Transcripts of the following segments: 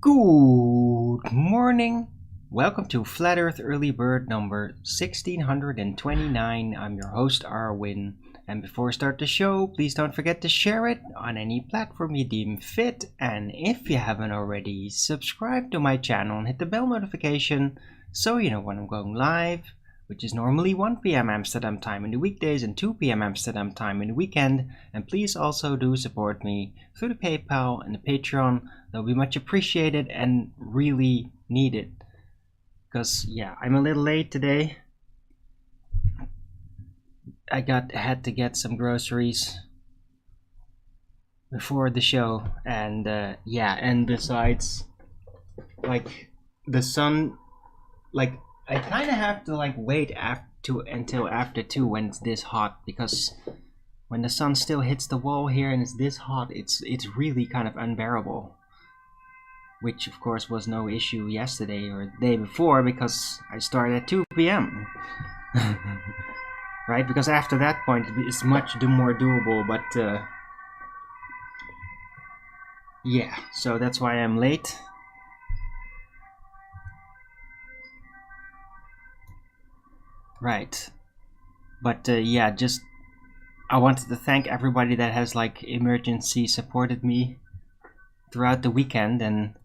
Good morning. Welcome to Flat Earth Early Bird number 1629. I'm your host, Arwin. And before we start the show, please don't forget to share it on any platform you deem fit. And if you haven't already, subscribe to my channel and hit the bell notification so you know when I'm going live, which is normally 1 p.m. Amsterdam time in the weekdays and 2 p.m. Amsterdam time in the weekend. And please also do support me through the PayPal and the Patreon. That'll be much appreciated and really needed. Because, yeah, I'm a little late today. I had to get some groceries before the show. And, yeah, and besides, like, the sun, like, I kind of have to, like, wait until after 2 when it's this hot. Because when the sun still hits the wall here and it's this hot, it's really kind of unbearable. Which of course was no issue yesterday or the day before because I started at 2 p.m. Right? Because after that point it's much more doable, but yeah, so that's why I'm late. Right. But yeah, just I wanted to thank everybody that has like emergency supported me throughout the weekend. And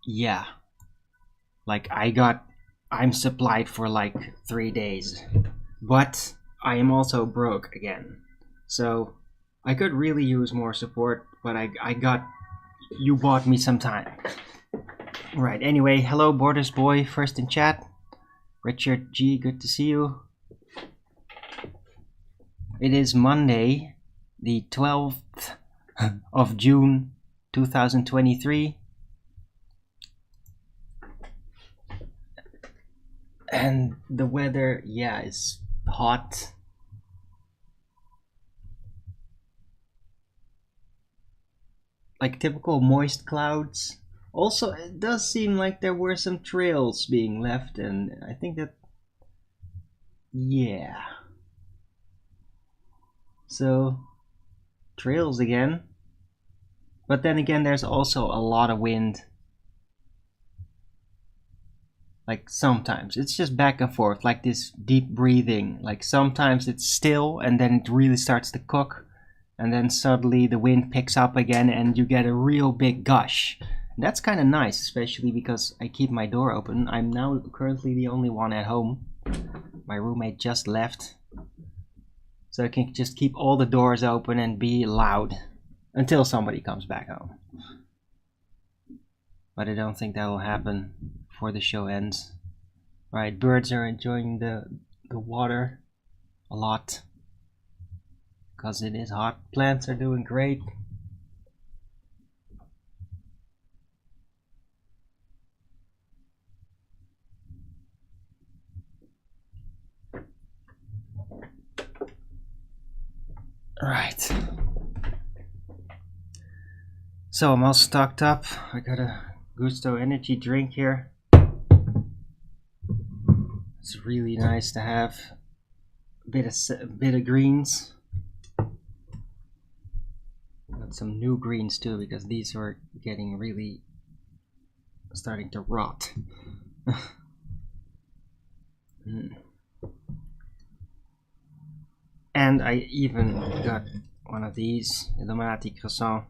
yeah, like I'm supplied for like 3 days, but I am also broke again, so I could really use more support, but you bought me some time. Right, anyway, hello Borders Boy, first in chat. Richard G, good to see you. It is Monday, the 12th of June 2023. And the weather, yeah, is hot. Like typical moist clouds. Also, it does seem like there were some trails being left, and I think that, yeah. So, trails again. But then again, there's also a lot of wind. Like sometimes it's just back and forth, like this deep breathing. Like sometimes it's still and then it really starts to cook, and then suddenly the wind picks up again and you get a real big gush. And that's kind of nice, especially because I keep my door open. I'm now currently the only one at home. My roommate just left, so I can just keep all the doors open and be loud until somebody comes back home. But I don't think that'll happen before the show ends. Right, birds are enjoying the water a lot because it is hot. Plants are doing great. Right. So I'm all stocked up. I got a Gusto energy drink here. It's really nice to have a bit of greens. Got some new greens too, because these are getting really starting to rot. And I even got one of these Illuminati croissant.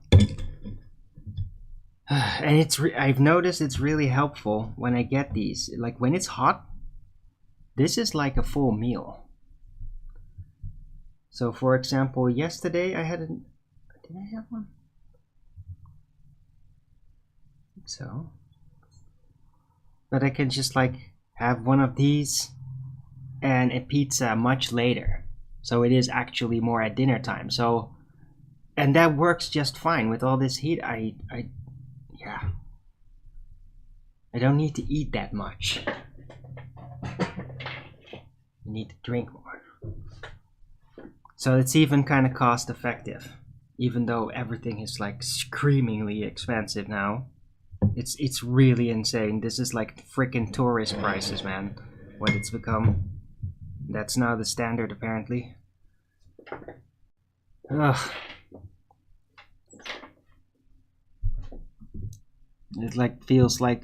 And I've noticed it's really helpful when I get these. Like when it's hot, This is like a full meal. So for example, yesterday I had a... Did I have one? I think so. But I can just like have one of these and a pizza much later. So it is actually more at dinner time. So, and that works just fine with all this heat. Yeah. I don't need to eat that much. I need to drink more. So it's even kind of cost effective. Even though everything is like screamingly expensive now. It's really insane. This is like freaking tourist prices, man. What it's become. That's now the standard, apparently. Ugh. It like feels like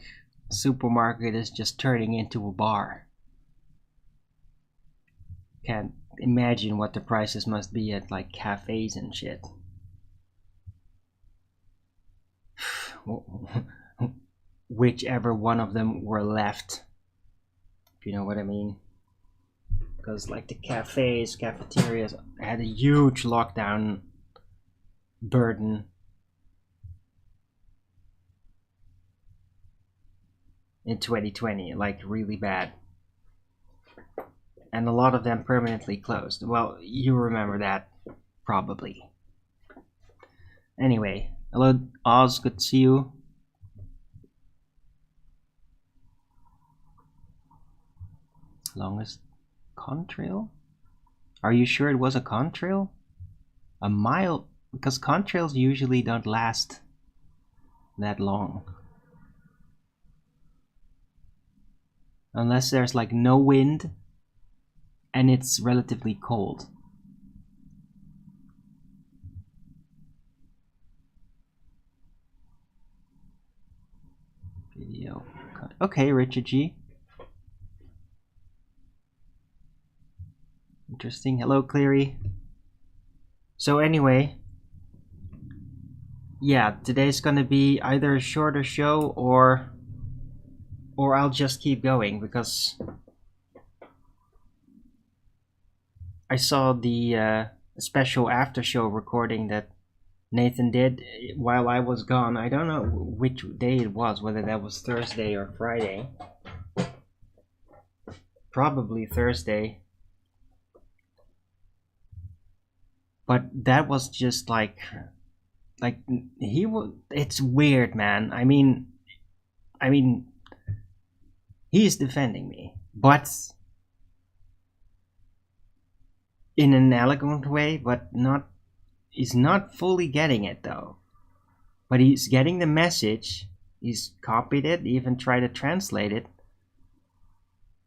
supermarket is just turning into a bar. Can't imagine what the prices must be at like cafes and shit. Whichever one of them were left, if you know what I mean. Because like the cafes, cafeterias had a huge lockdown burden in 2020, like really bad. And a lot of them permanently closed. Well, you remember that, probably. Anyway, hello Oz, good to see you. Longest contrail? Are you sure it was a contrail? A mile? Because contrails usually don't last that long. Unless there's like no wind and it's relatively cold. Video. Okay, Richard G. Interesting. Hello, Cleary. So anyway, yeah, today's gonna be either a shorter show or I'll just keep going because I saw the special after show recording that Nathan did while I was gone. I don't know which day it was, whether that was Thursday or Friday. Probably Thursday. But that was just like he was. It's weird, man. I mean, he's defending me, but in an elegant way, but not. He's not fully getting it though. But he's getting the message. He's copied it, even tried to translate it.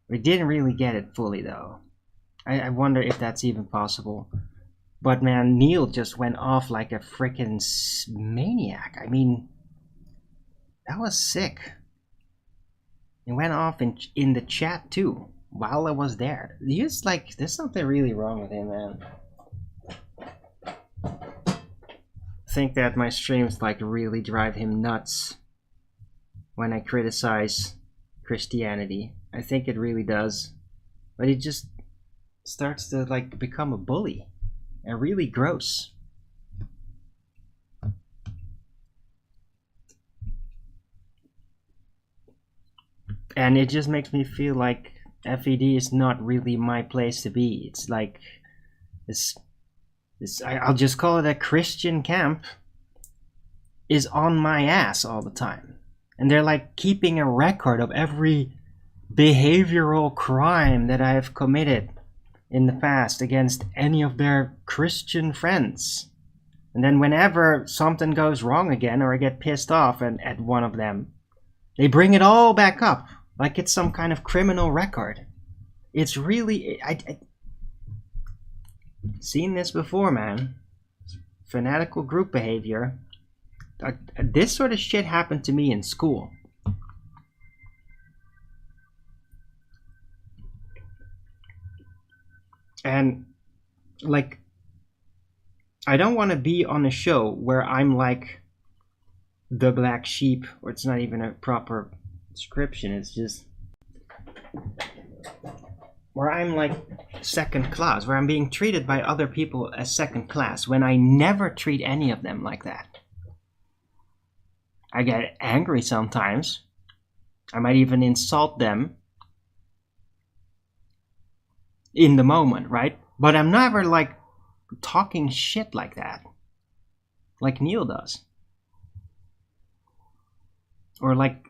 We didn't really get it fully though. I wonder if that's even possible. But man, Neil just went off like a freaking maniac. I mean, that was sick. He went off in the chat too while I was there. He's like, there's something really wrong with him, man. I think that my streams like really drive him nuts when I criticize Christianity. I think it really does. But he just starts to like become a bully. And really gross. And it just makes me feel like FED is not really my place to be. It's like this I'll just call it a Christian camp is on my ass all the time. And they're like keeping a record of every behavioral crime that I have committed in the past against any of their Christian friends. And then whenever something goes wrong again or I get pissed off at one of them, they bring it all back up like it's some kind of criminal record. It's really... I seen this before, man. Fanatical group behavior. This sort of shit happened to me in school. And like, I don't want to be on a show where I'm like the black sheep, or it's not even a proper description. It's just where I'm like second class, where I'm being treated by other people as second class, when I never treat any of them like that. I get angry sometimes. I might even insult them in the moment, right? But I'm never like talking shit like that, like Neil does. Or like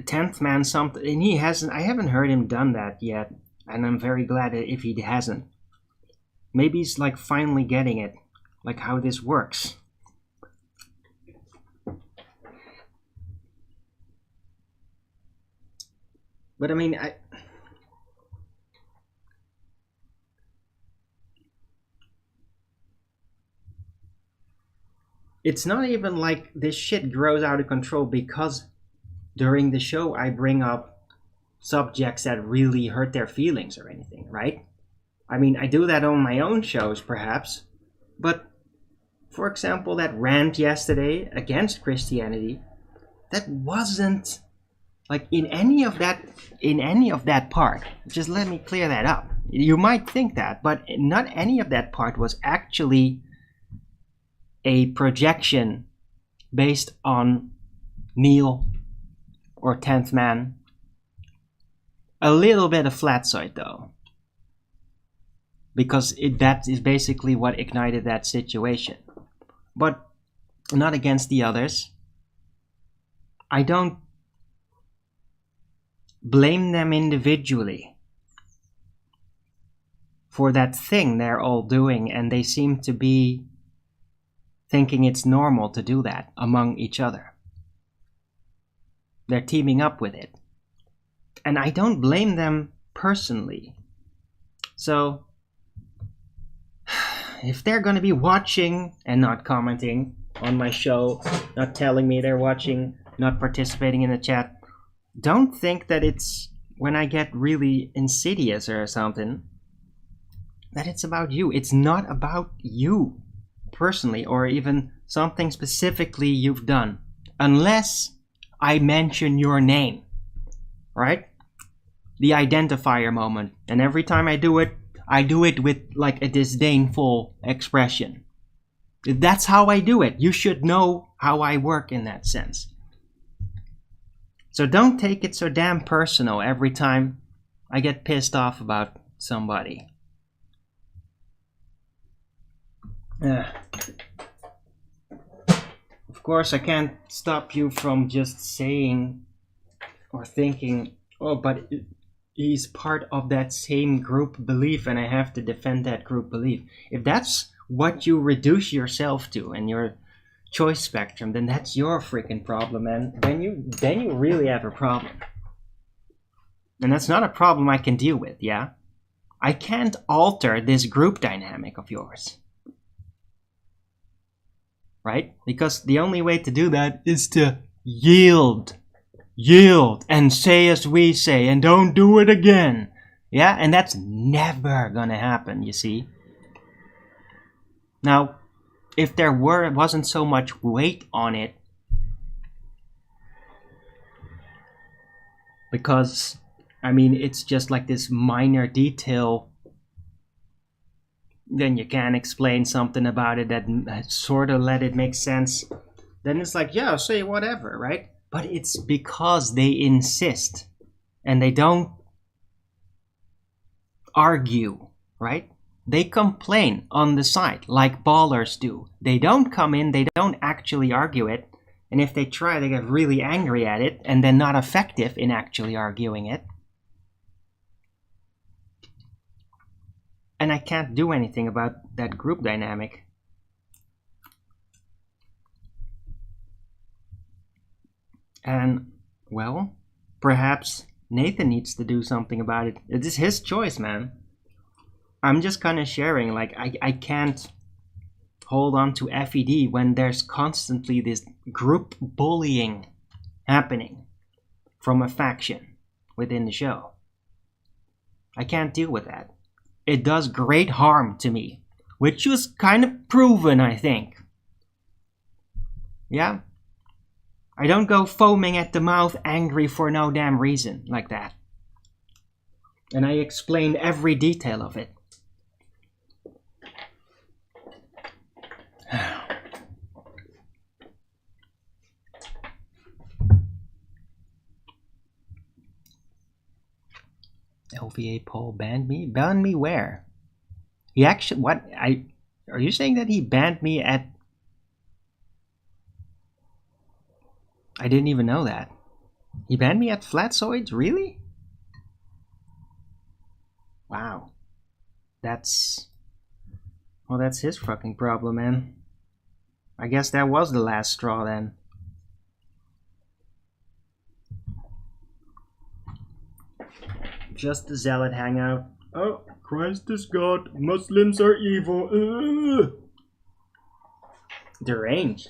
10th man something, and he hasn't, I haven't heard him done that yet, and I'm very glad if he hasn't. Maybe he's like finally getting it, like how this works. But I mean, it's not even like this shit grows out of control because during the show I bring up subjects that really hurt their feelings or anything, right? I mean, I do that on my own shows perhaps, but for example, that rant yesterday against Christianity, that wasn't like in any of that part. Just let me clear that up. You might think that, but not any of that part was actually a projection based on Neil or 10th man. A little bit of flatsoid though, because that is basically what ignited that situation, but not against the others. I don't blame them individually for that thing they're all doing, and they seem to be thinking it's normal to do that among each other. They're teaming up with it, and I don't blame them personally. So if they're going to be watching and not commenting on my show, not telling me they're watching, not participating in the chat, don't think that it's when I get really insidious or something that it's about you. It's not about you personally, or even something specifically you've done, unless I mention your name, right? The identifier moment. And every time I do it with like a disdainful expression. That's how I do it. You should know how I work in that sense. So don't take it so damn personal every time I get pissed off about somebody. Of course, I can't stop you from just saying or thinking, oh, but he's part of that same group belief and I have to defend that group belief. If that's what you reduce yourself to and your choice spectrum, then that's your freaking problem, and then you really have a problem. And that's not a problem I can deal with, yeah? I can't alter this group dynamic of yours. Right? Because the only way to do that is to yield and say as we say and don't do it again. Yeah? And that's never gonna happen, you see? Now, if there wasn't so much weight on it, because I mean it's just like this minor detail, then you can explain something about it that sort of let it make sense, then it's like, yeah, say whatever, right? But it's because they insist and they don't argue, right? They complain on the side like ballers do. They don't come in, they don't actually argue it. And if they try, they get really angry at it and then not effective in actually arguing it. And I can't do anything about that group dynamic. And, well, perhaps Nathan needs to do something about it. It is his choice, man. I'm just kind of sharing, like, I can't hold on to FED when there's constantly this group bullying happening from a faction within the show. I can't deal with that. It does great harm to me, which was kind of proven, I think. Yeah? I don't go foaming at the mouth angry for no damn reason like that. And I explain every detail of it. LVA Paul banned me? Banned me where? He actually, what? Are you saying that he banned me at... I didn't even know that. He banned me at Flatzoids? Really? Wow. That's... Well, that's his fucking problem, man. I guess that was the last straw then. Just the zealot hangout. Oh, Christ is God. Muslims are evil. Ugh. Deranged.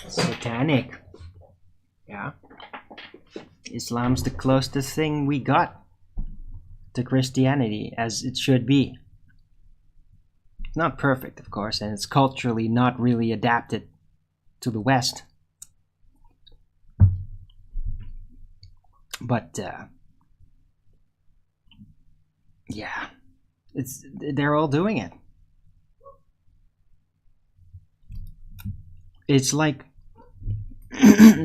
Satanic. Yeah. Islam's the closest thing we got to Christianity, as it should be. Not perfect, of course, and it's culturally not really adapted to the West. But, yeah, they're all doing it. It's like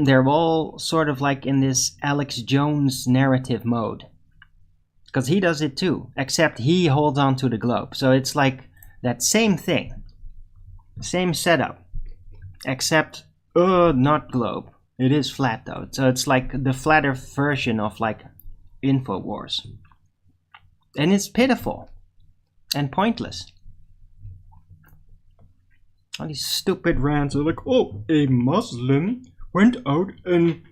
they're all sort of like in this Alex Jones narrative mode. Because he does it too, except he holds on to the globe. So it's like that same thing. Same setup. Except, not globe. It is flat though. So it's like the flatter version of like InfoWars. And it's pitiful. And pointless. All these stupid rants are like, oh, a Muslim went out and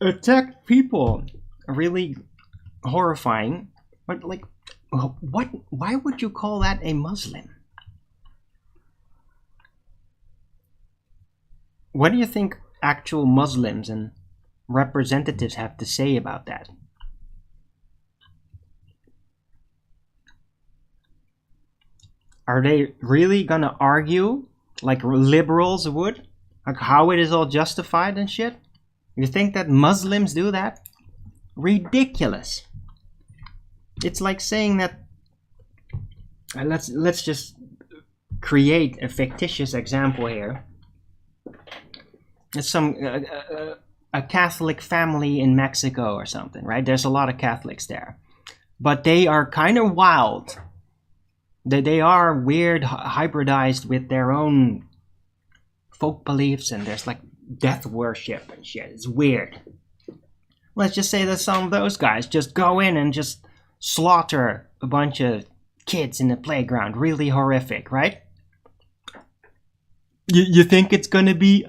attacked people. Really horrifying. But like, what? Why would you call that a Muslim? What do you think actual Muslims and representatives have to say about that? Are they really gonna argue like liberals would? Like how it is all justified and shit? You think that Muslims do that? Ridiculous. It's like saying that let's just create a fictitious example here. It's some a Catholic family in Mexico or something, right? There's a lot of Catholics there, but they are kind of wild. They are weird, hybridized with their own folk beliefs, and there's like death worship and shit. It's weird. Let's just say that some of those guys just go in and just slaughter a bunch of kids in the playground. Really horrific, right? You think it's gonna be,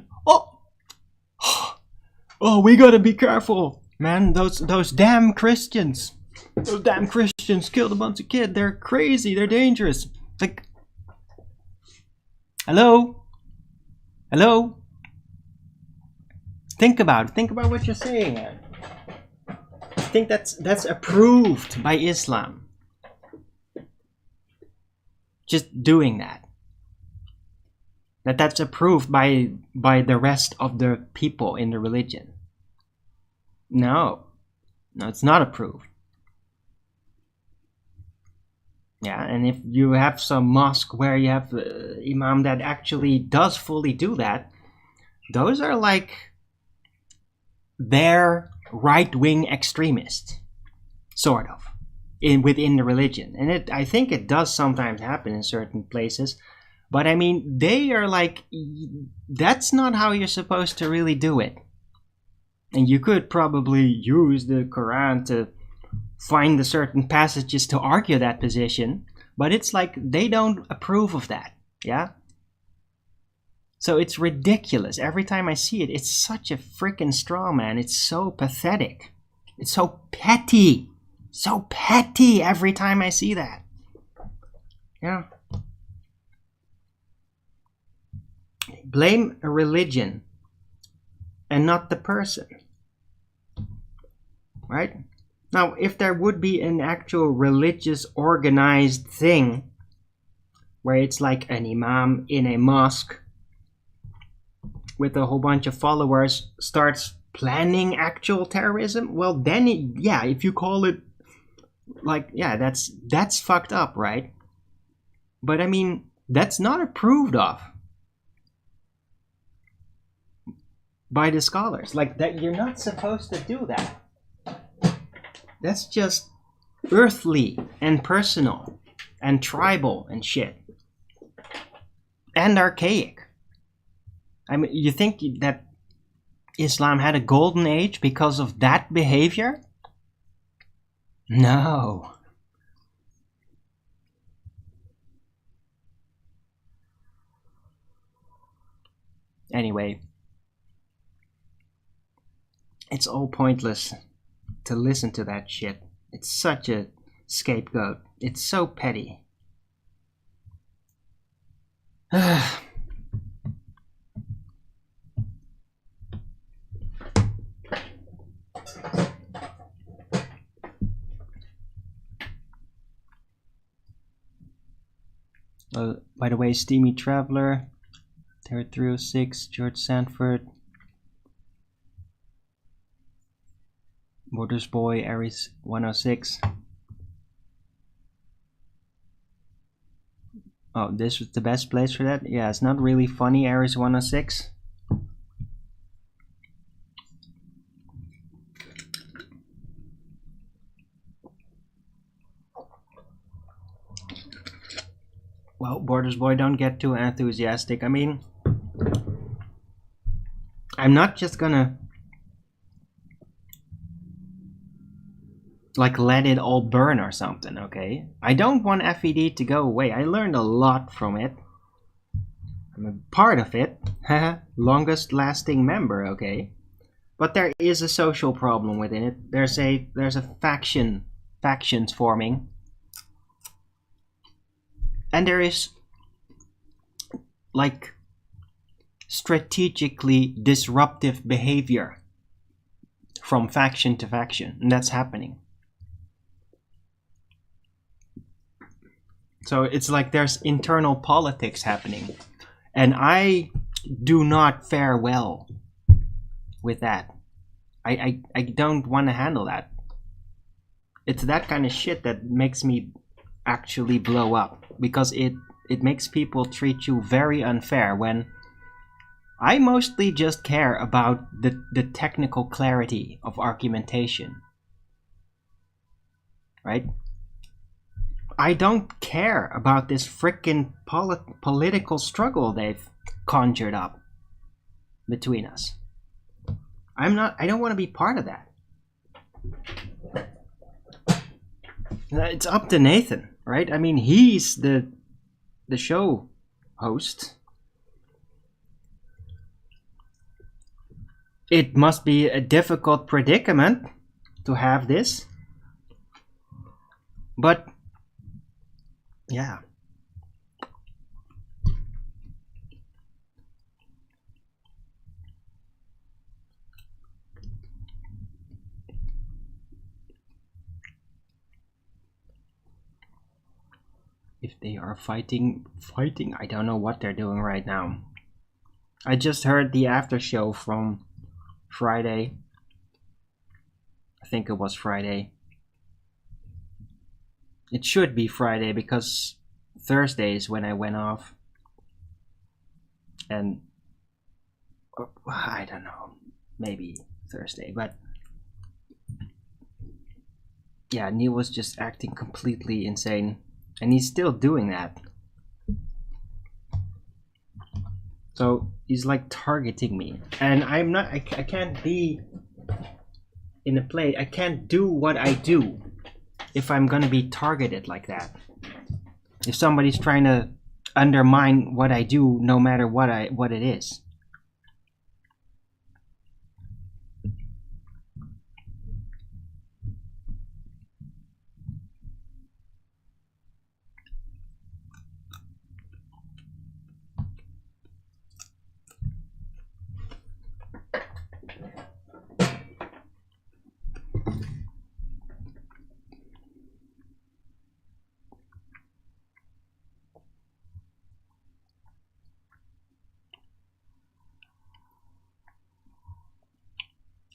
oh, we gotta be careful, man. Those damn Christians. Those damn Christians killed a bunch of kids. They're crazy. They're dangerous. Like, hello? Think about what you're saying, man. I think that's approved by Islam. Just doing that. That's approved by the rest of the people in the religion. No, it's not approved. Yeah, and if you have some mosque where you have imam that actually does fully do that, those are like their right-wing extremists, sort of, within the religion. And I think it does sometimes happen in certain places, but I mean, they are like, that's not how you're supposed to really do it. And you could probably use the Quran to find the certain passages to argue that position, but it's like they don't approve of that, yeah? So it's ridiculous. Every time I see it, it's such a freaking straw man. It's so pathetic. It's so petty. So petty every time I see that. Yeah. Blame a religion and not the person. Right? Now, if there would be an actual religious organized thing where it's like an imam in a mosque with a whole bunch of followers starts planning actual terrorism, well then, yeah, if you call it Like, yeah, that's fucked up, right? But I mean, that's not approved of by the scholars. Like that, you're not supposed to do that. That's just earthly and personal and tribal and shit and archaic. I mean, you think that Islam had a golden age because of that behavior? No. Anyway, it's all pointless to listen to that shit. It's such a scapegoat. It's so petty. By the way, Steamy Traveler, Terror 306, George Sanford, Borders Boy, Aries 106. Oh, this was the best place for that? Yeah, it's not really funny, Aries 106. Well, Borders Boy, don't get too enthusiastic. I mean, I'm not just gonna like let it all burn or something, okay? I don't want FED to go away. I learned a lot from it. I'm a part of it. Longest lasting member, okay? But there is a social problem within it. There's a factions forming. And there is like strategically disruptive behavior from faction to faction, and that's happening. So it's like there's internal politics happening, and I do not fare well with that. I don't want to handle that. It's that kind of shit that makes me actually blow up, because it makes people treat you very unfair when I mostly just care about the technical clarity of argumentation. Right? I don't care about this frickin' political struggle they've conjured up between us. I don't want to be part of that. It's up to Nathan, right? I mean, he's the show host. It must be a difficult predicament to have this. But yeah. If they are fighting, I don't know what they're doing right now. I just heard the after show from Friday. I think it was Friday. It should be Friday because Thursday is when I went off. And I don't know, maybe Thursday, but yeah, Neil was just acting completely insane, and he's still doing that. So he's like targeting me, and I'm not. I can't be in a play. I can't do what I do if I'm gonna be targeted like that. If somebody's trying to undermine what I do, no matter what it is.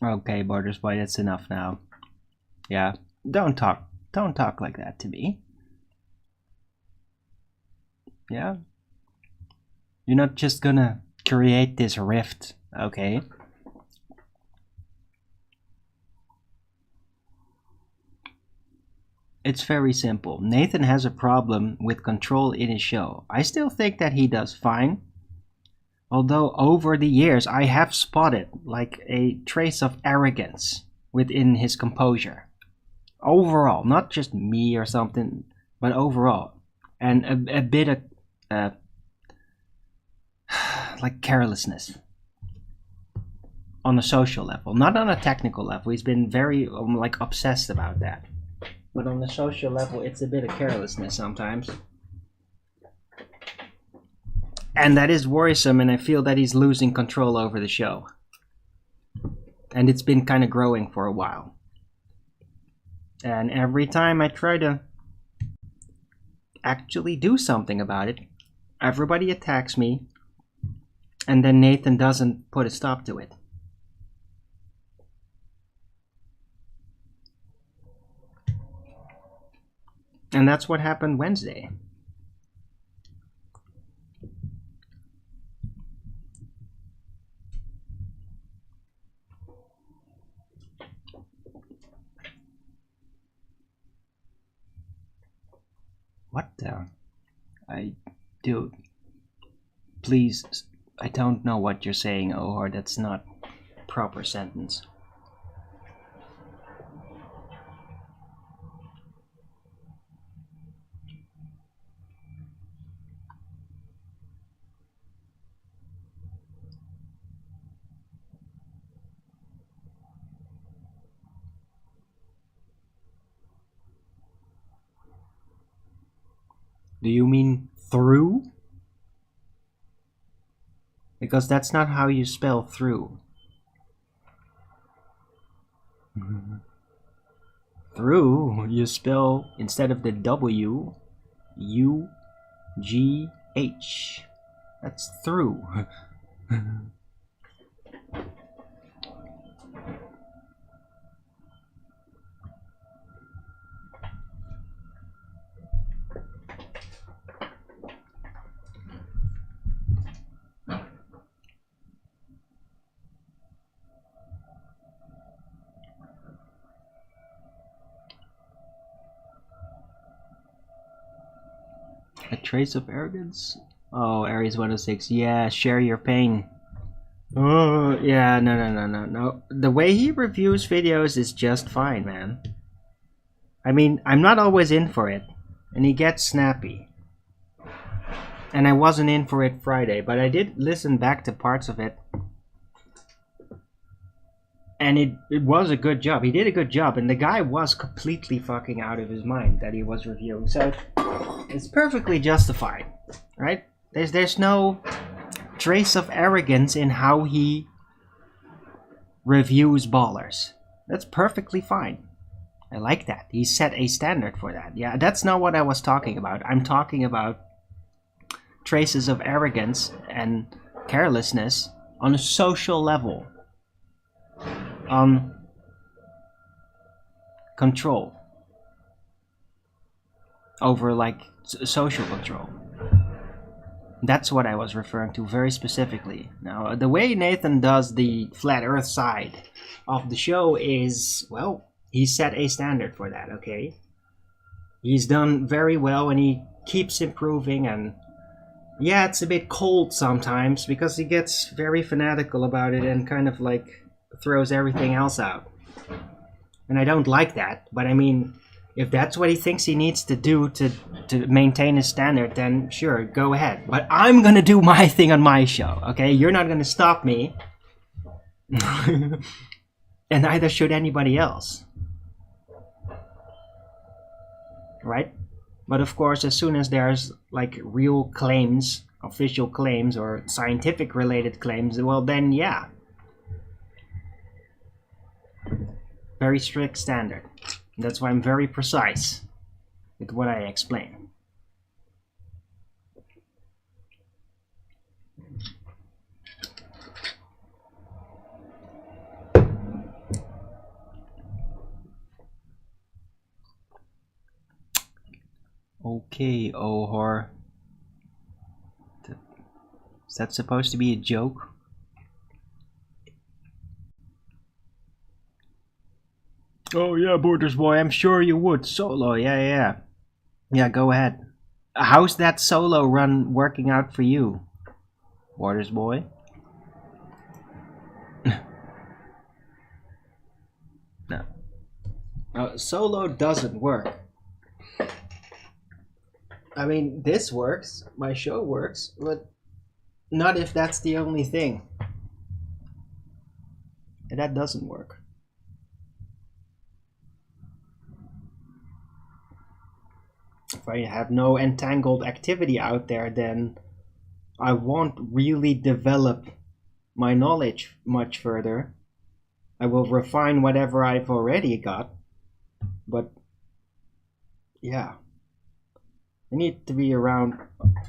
Okay, Borders Boy, that's enough now. Yeah, don't talk Don't talk like that to me. Yeah? You're not just gonna create this rift, okay? It's very simple. Nathan has a problem with control in his show. I still think that he does fine. Although over the years I have spotted like a trace of arrogance within his composure. Overall, not just me or something, but overall. And a bit of like carelessness on a social level, not on a technical level. He's been very like obsessed about that. But on the social level, it's a bit of carelessness sometimes. And that is worrisome, and I feel that he's losing control over the show. And it's been kind of growing for a while. And every time I try to actually do something about it, everybody attacks me, and then Nathan doesn't put a stop to it. And that's what happened Wednesday. What the? Dude, please, I don't know what you're saying, Ohar. That's not a proper sentence. Do you mean through? Because that's not how you spell through. Through, you spell, instead of the W, U-G-H. That's through. A trace of arrogance? Oh, Aries 106. Yeah, share your pain. Oh, yeah, no. The way he reviews videos is just fine, man. I mean, I'm not always in for it, and he gets snappy. And I wasn't in for it Friday, but I did listen back to parts of it. And it was a good job. He did a good job, and the guy was completely fucking out of his mind that he was reviewing. So it's perfectly justified, right? There's no trace of arrogance in how he reviews ballers. That's perfectly fine. I like that. He set a standard for that. Yeah, that's not what I was talking about. I'm talking about traces of arrogance and carelessness on a social level. Control over like social control. That's what I was referring to very specifically. Now, the way Nathan does the flat earth side of the show is, well, he set a standard for that, okay? He's done very well, and he keeps improving, and yeah, it's a bit cold sometimes because he gets very fanatical about it and kind of like throws everything else out. And I don't like that, but I mean, if that's what he thinks he needs to do to maintain his standard, then sure, go ahead. But I'm gonna do my thing on my show, okay? You're not gonna stop me. And neither should anybody else. Right? But of course, as soon as there's like real claims, official claims, or scientific related claims, well then yeah. Very strict standard. That's why I'm very precise with what I explain. Okay, Ohor. Is that supposed to be a joke? Oh yeah, Borders boy, I'm sure you would. Solo, yeah. Yeah, go ahead. How's that solo run working out for you, Borders boy? No. Solo doesn't work. I mean, this works, my show works, but not if that's the only thing. And that doesn't work. If I have no entangled activity out there, then I won't really develop my knowledge much further. I will refine whatever I've already got, but yeah. I need to be around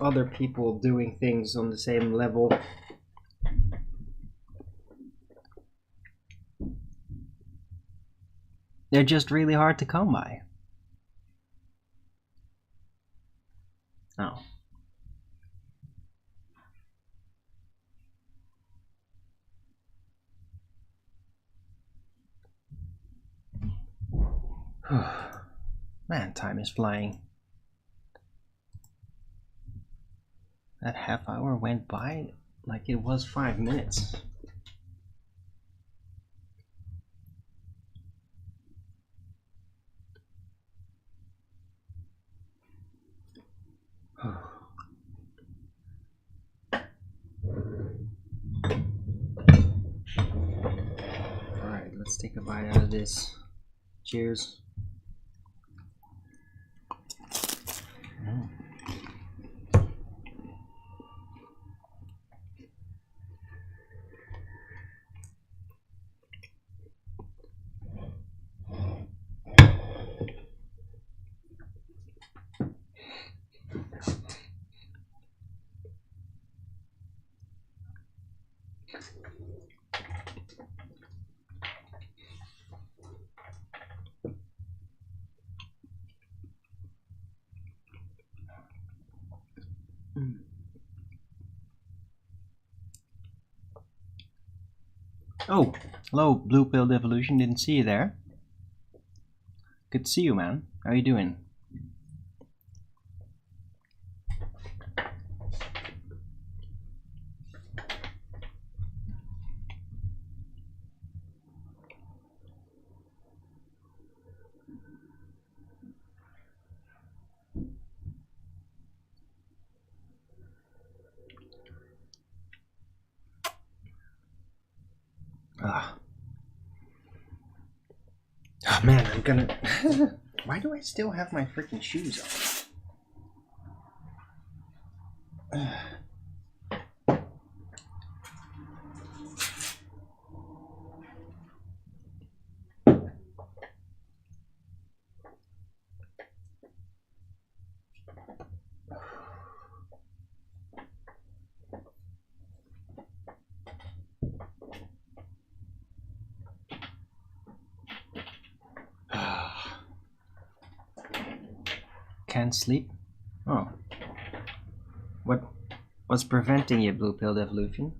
other people doing things on the same level. They're just really hard to come by. Oh. Man, time is flying. That half hour went by like it was 5 minutes. Alright, let's take a bite out of this. Cheers. Oh, hello, Blue Pill Evolution. Didn't see you there. Good to see you, man. How are you doing? Oh man, I'm gonna... Why do I still have my freaking shoes on? Can't sleep? Oh. What's preventing you, Blue Pill Evolution?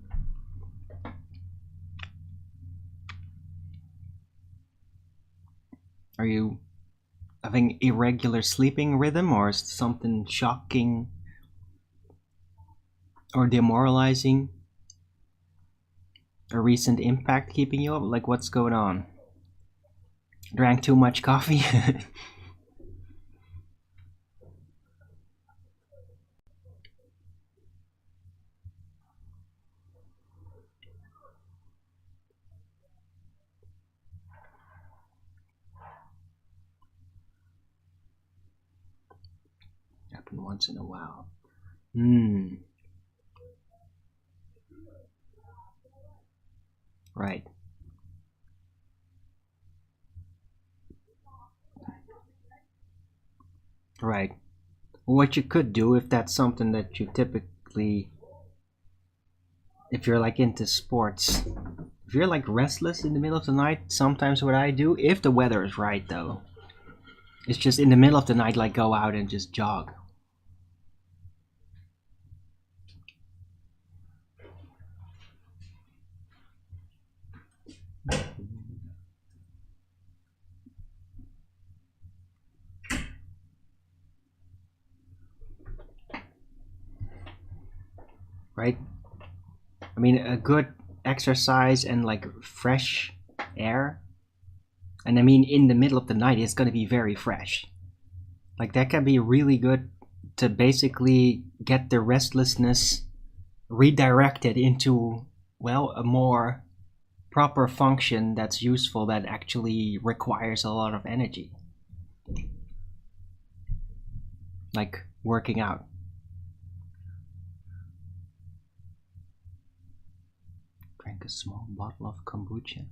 Are you having irregular sleeping rhythm, or is something shocking or demoralizing? A recent impact keeping you up? Like, what's going on? Drank too much coffee? Happen once in a while. Right. Right. What you could do, if that's something that you typically, if you're like into sports, if you're like restless in the middle of the night, sometimes what I do, if the weather is right though, it's just in the middle of the night, like go out and just jog. right? I mean, a good exercise and like fresh air, and I mean in the middle of the night it's going to be very fresh. Like that can be really good to basically get the restlessness redirected into, well, a more proper function that's useful, that actually requires a lot of energy, like working out. Drank a small bottle of kombucha.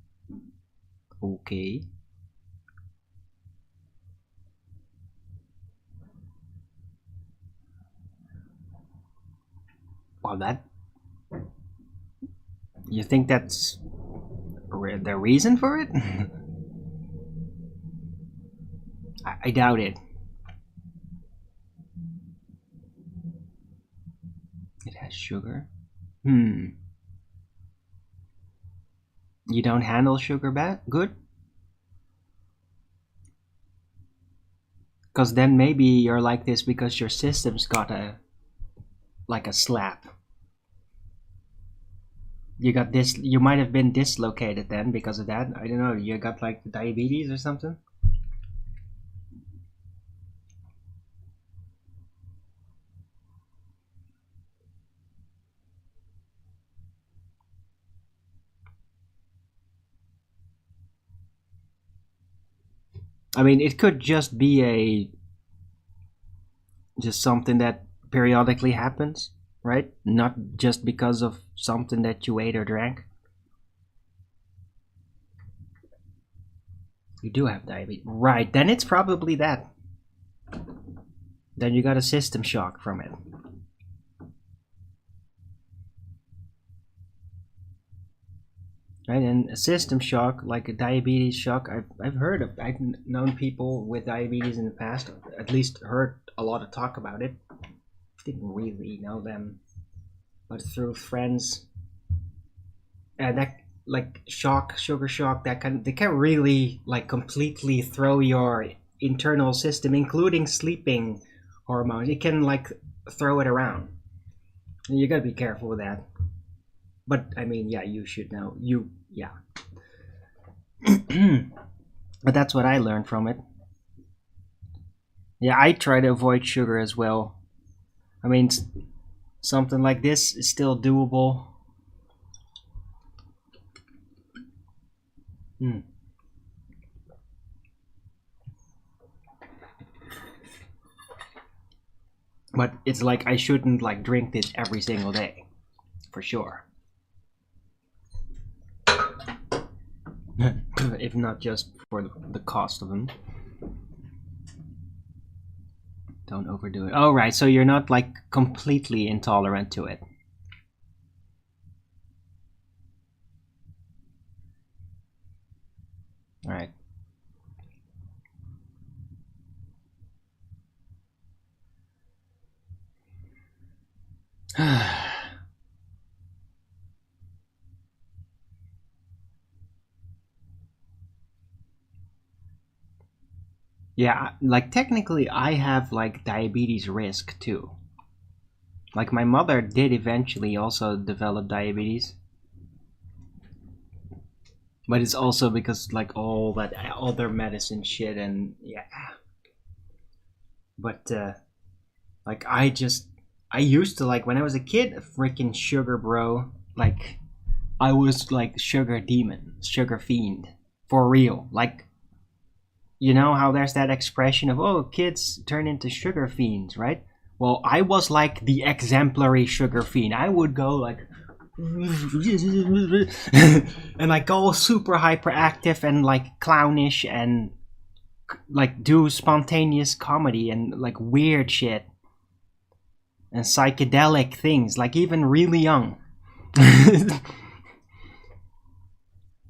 Okay. Well, that... You think that's the reason for it? I doubt it. It has sugar? You don't handle sugar good? Because then maybe you're like this because your system's got a slap. You might have been dislocated then because of that. I don't know, you got like diabetes or something? I mean, it could just be just something that periodically happens, right? Not just because of something that you ate or drank. You do have diabetes. Right, then it's probably that. Then you got a system shock from it. Right, and a system shock, like a diabetes shock, I've known people with diabetes in the past, at least heard a lot of talk about it. Didn't really know them, but through friends. And that, like, sugar shock, they can really like completely throw your internal system, including sleeping hormones. It can like throw it around. And you gotta be careful with that. But I mean, yeah, you should know. Yeah. But that's what I learned from it. Yeah, I try to avoid sugar as well. I mean, something like this is still doable. But it's like I shouldn't like drink this every single day, for sure. If not just for the cost of them. Don't overdo it. Oh, right, so you're not like completely intolerant to it. All right. Yeah, like technically I have like diabetes risk too. Like my mother did eventually also develop diabetes. But it's also because like all that other medicine shit, and yeah. But like I used to, like when I was a kid, a freaking sugar bro. Like I was like sugar demon, sugar fiend. For real. Like, you know how there's that expression of, oh, kids turn into sugar fiends, right? Well, I was like the exemplary sugar fiend. I would go like and like go super hyperactive and like clownish and like do spontaneous comedy and like weird shit and psychedelic things, like even really young.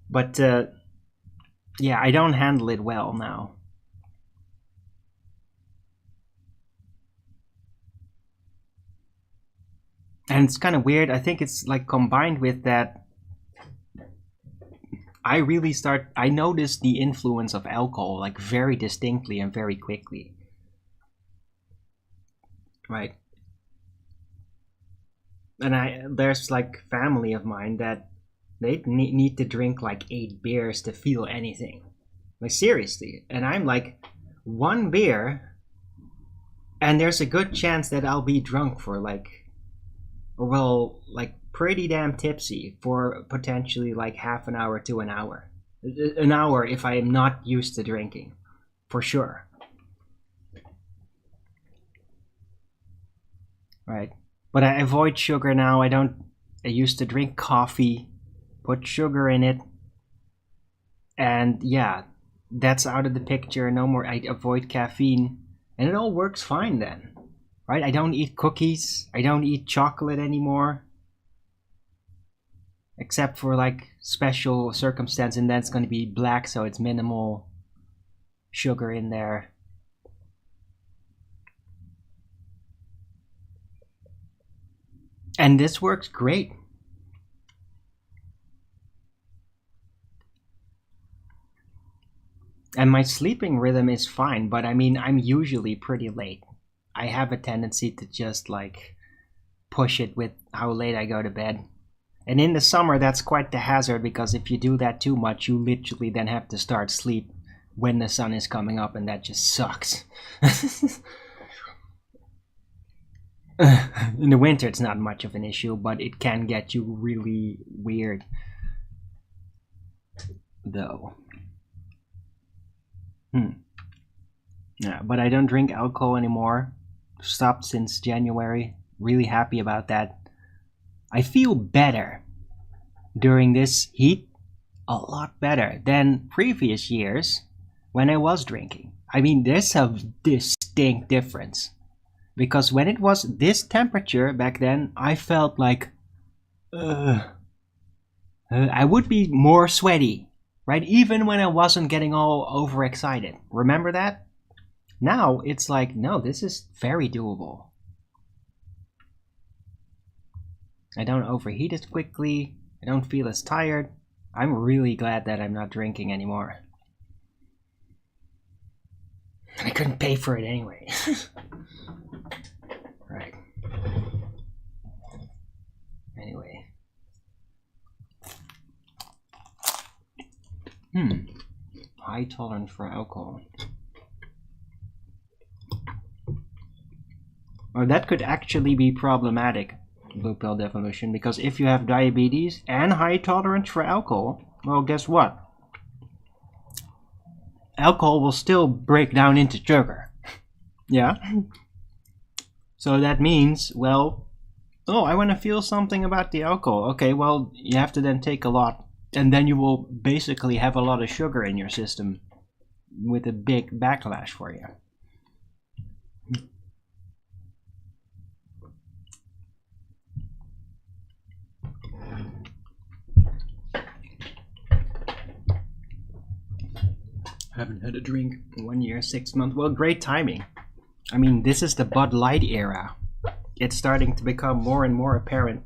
But yeah, I don't handle it well now. And it's kind of weird. I think it's like combined with that. I notice the influence of alcohol like very distinctly and very quickly. Right. And there's like family of mine that they need to drink like 8 beers to feel anything. Like seriously. And I'm like, 1 beer, and there's a good chance that I'll be drunk for like, well, like pretty damn tipsy for potentially like half an hour to an hour. An hour if I am not used to drinking, for sure. Right. But I avoid sugar now. I used to drink coffee, put sugar in it, and yeah, that's out of the picture. No more. I avoid caffeine, and it all works fine then. Right? I don't eat cookies. I don't eat chocolate anymore. Except for like special circumstance, and then it's going to be black, so it's minimal sugar in there. And this works great. And my sleeping rhythm is fine, but I mean, I'm usually pretty late. I have a tendency to just like push it with how late I go to bed. And in the summer, that's quite the hazard, because if you do that too much, you literally then have to start sleep when the sun is coming up, and that just sucks. In the winter, it's not much of an issue, but it can get you really weird, though. Yeah, but I don't drink alcohol anymore. Stopped since January. Really happy about that. I feel better during this heat, a lot better than previous years when I was drinking. I mean, there's a distinct difference. Because when it was this temperature back then, I felt like I would be more sweaty, right? Even when I wasn't getting all overexcited. Remember that? Now it's like, no, this is very doable. I don't overheat as quickly. I don't feel as tired. I'm really glad that I'm not drinking anymore. I couldn't pay for it anyway. Right. Anyway. High tolerance for alcohol. Well, that could actually be problematic, blue pill definition, because if you have diabetes and high tolerance for alcohol, well, guess what? Alcohol will still break down into sugar. Yeah? So that means, well, oh, I want to feel something about the alcohol. Okay, well, you have to then take a lot, and then you will basically have a lot of sugar in your system with a big backlash for you. Haven't had a drink in 1 year, 6 months. Well, great timing. I mean, this is the Bud Light era. It's starting to become more and more apparent.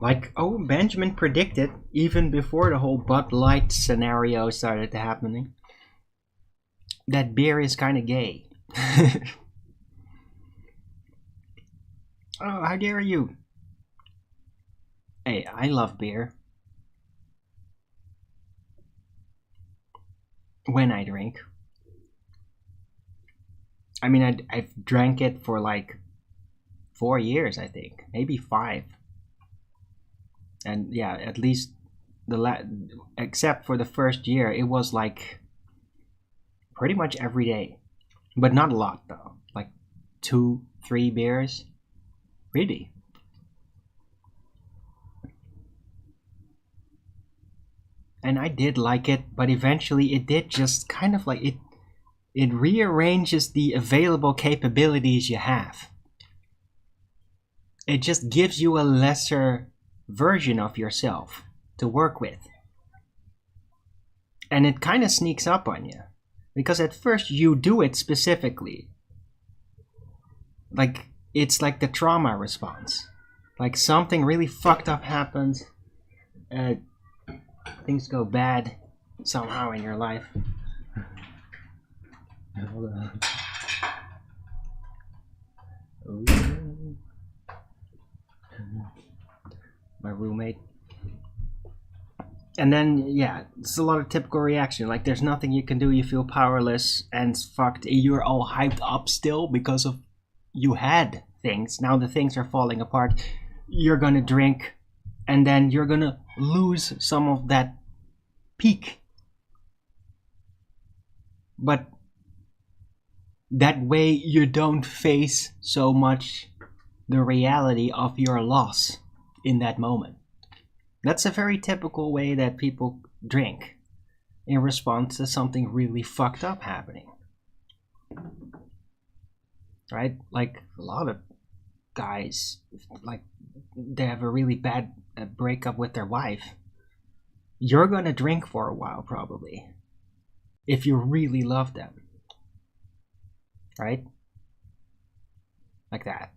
Like, oh, Benjamin predicted, even before the whole Bud Light scenario started happening, that beer is kind of gay. Oh, how dare you? Hey, I love beer. When I drink. I mean, I've drank it for like 4 years, I think. Maybe 5. And yeah, at least except for the first year, it was like pretty much every day. But not a lot, though. Like 2, 3 beers. Really. And I did like it, but eventually it did just kind of like it rearranges the available capabilities you have. It just gives you a lesser version of yourself to work with. And it kind of sneaks up on you. Because at first you do it specifically. Like, it's like the trauma response. Like something really fucked up happens. Things go bad somehow in your life. Hold on. roommate. And then, yeah, it's a lot of typical reaction. Like, there's nothing you can do. You feel powerless and fucked. You're all hyped up still because of you had things. Now the things are falling apart. You're gonna drink, and then you're gonna lose some of that peak. But that way you don't face so much the reality of your loss in that moment. That's a very typical way that people drink in response to something really fucked up happening. Right? Like, a lot of guys, like, they have a really bad breakup with their wife. You're gonna drink for a while, probably, if you really love them. Right? Like that.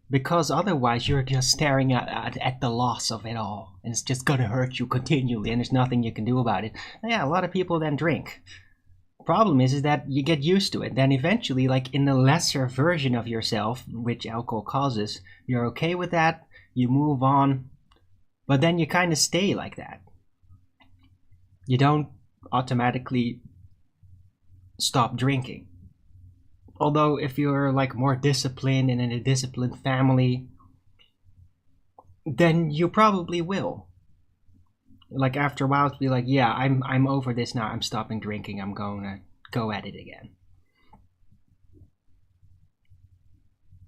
Because otherwise you're just staring at the loss of it all, and it's just gonna hurt you continually, and there's nothing you can do about it. And yeah, a lot of people then drink. Problem is that you get used to it. Then eventually, like in the lesser version of yourself, which alcohol causes, you're okay with that, you move on, but then you kind of stay like that. You don't automatically stop drinking. Although if you're like more disciplined and in a disciplined family, then you probably will. Like after a while, to be like, yeah, I'm over this now. I'm stopping drinking. I'm going to go at it again.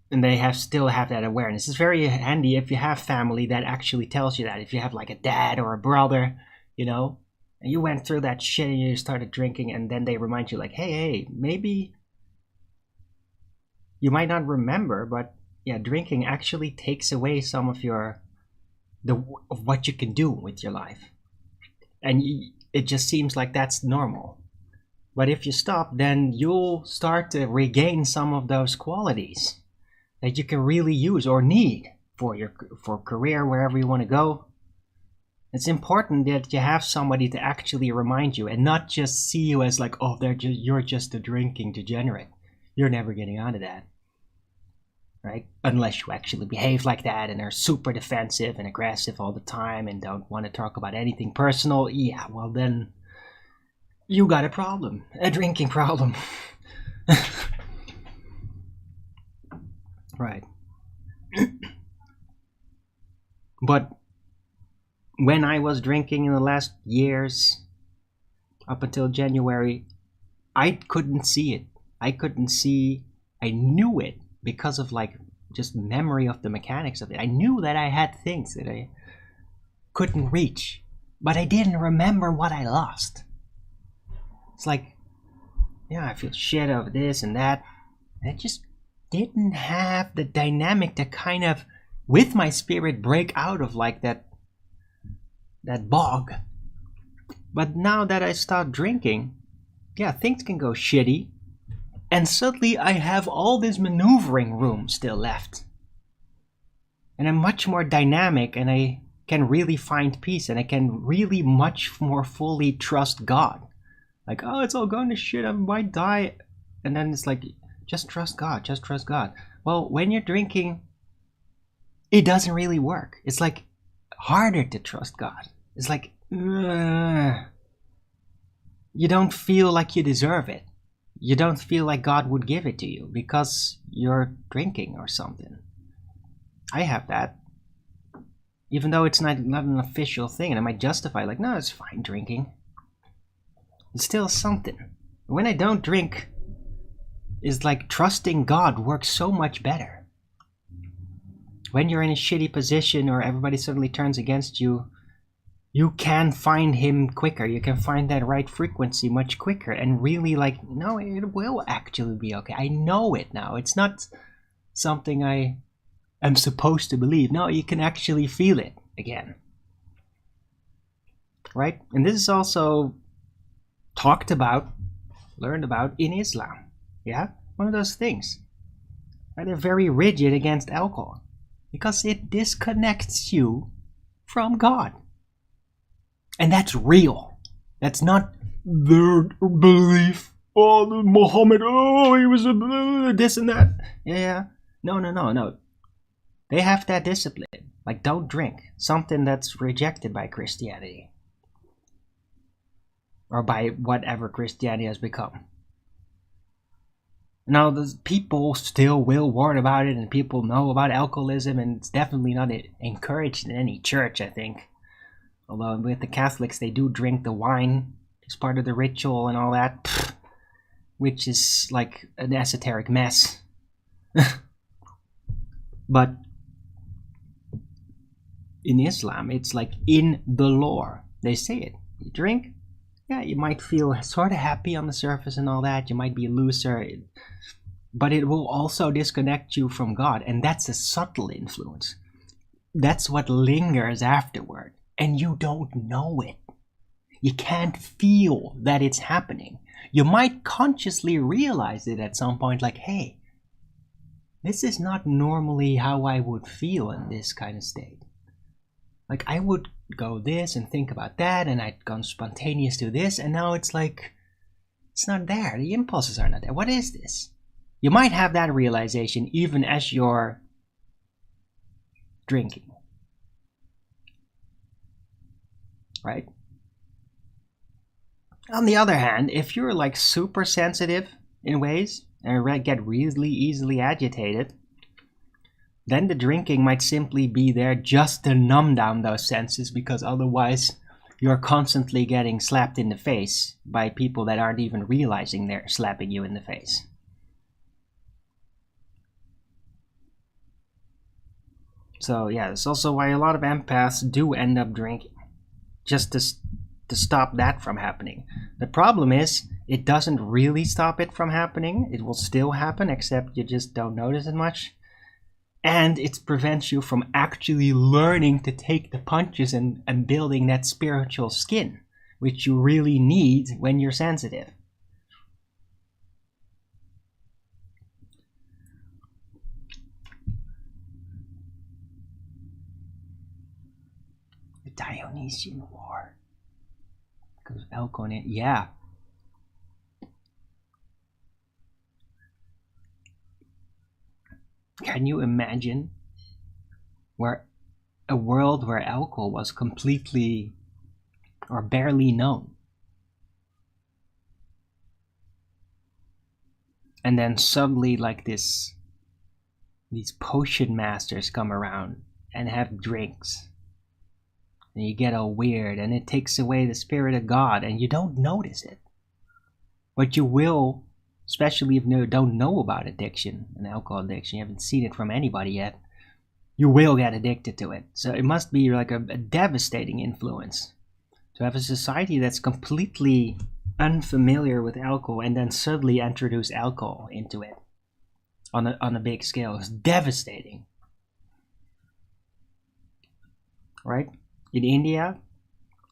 And they still have that awareness. It's very handy if you have family that actually tells you that. If you have like a dad or a brother, you know, and you went through that shit and you started drinking, and then they remind you like, hey, maybe you might not remember, but yeah, drinking actually takes away some of of what you can do with your life. And it just seems like that's normal. But if you stop, then you'll start to regain some of those qualities that you can really use or need for career, wherever you want to go. It's important that you have somebody to actually remind you and not just see you as like, oh, you're just a drinking degenerate. You're never getting out of that, right? Unless you actually behave like that and are super defensive and aggressive all the time and don't want to talk about anything personal. Yeah, well then you got a problem, a drinking problem. Right. But when I was drinking in the last years, up until January, I couldn't see it. I knew it because of like just memory of the mechanics of it. I knew that I had things that I couldn't reach, but I didn't remember what I lost. It's like, yeah, I feel shit over this and that. I just didn't have the dynamic to kind of, with my spirit, break out of like that bog. But now that I start drinking, yeah, things can go shitty, and suddenly I have all this maneuvering room still left. And I'm much more dynamic, and I can really find peace, and I can really much more fully trust God. Like, oh, it's all going to shit, I might die. And then it's like, just trust God, just trust God. Well, when you're drinking, it doesn't really work. It's like harder to trust God. It's like, you don't feel like you deserve it. You don't feel like God would give it to you because you're drinking or something. I have that. Even though it's not an official thing, and I might justify like, no, it's fine drinking. It's still something. When I don't drink, it's like trusting God works so much better. When you're in a shitty position or everybody suddenly turns against you, you can find him quicker. You can find that right frequency much quicker and really like, no, it will actually be okay. I know it now. It's not something I am supposed to believe. No, you can actually feel it again. Right? And this is also talked about, learned about in Islam. Yeah? One of those things. Right? They're very rigid against alcohol because it disconnects you from God. And that's real. That's not their belief. Oh, Muhammad, oh, he was a this and that. Yeah. No. They have that discipline. Like, don't drink. Something that's rejected by Christianity. Or by whatever Christianity has become. Now, the people still will warn about it, and people know about alcoholism, and it's definitely not encouraged in any church, I think. Although with the Catholics, they do drink the wine as part of the ritual and all that, which is like an esoteric mess. But in Islam, it's like in the lore. They say it. You drink, yeah, you might feel sort of happy on the surface and all that. You might be looser, but it will also disconnect you from God. And that's a subtle influence. That's what lingers afterward. And you don't know it. You can't feel that it's happening. You might consciously realize it at some point, like, hey, this is not normally how I would feel in this kind of state. Like, I would go this and think about that, and I'd gone spontaneous to this, and now it's like, it's not there. The impulses are not there. What is this? You might have that realization even as you're drinking. Right? On the other hand, if you're like super sensitive in ways and get really easily agitated, then the drinking might simply be there just to numb down those senses, because otherwise you're constantly getting slapped in the face by people that aren't even realizing they're slapping you in the face. So yeah, that's also why a lot of empaths do end up drinking, just to stop that from happening. The problem is, it doesn't really stop it from happening. It will still happen, except you just don't notice it much. And it prevents you from actually learning to take the punches and building that spiritual skin, which you really need when you're sensitive. The Dionysian War. Because alcohol in it, yeah. Can you imagine a world where alcohol was completely or barely known? And then suddenly, like these potion masters come around and have drinks. And you get all weird, and it takes away the spirit of God, and you don't notice it. But you will, especially if you don't know about addiction and alcohol addiction, you haven't seen it from anybody yet, you will get addicted to it. So it must be like a devastating influence to have a society that's completely unfamiliar with alcohol and then suddenly introduce alcohol into it on a big scale. It's devastating. Right? In India,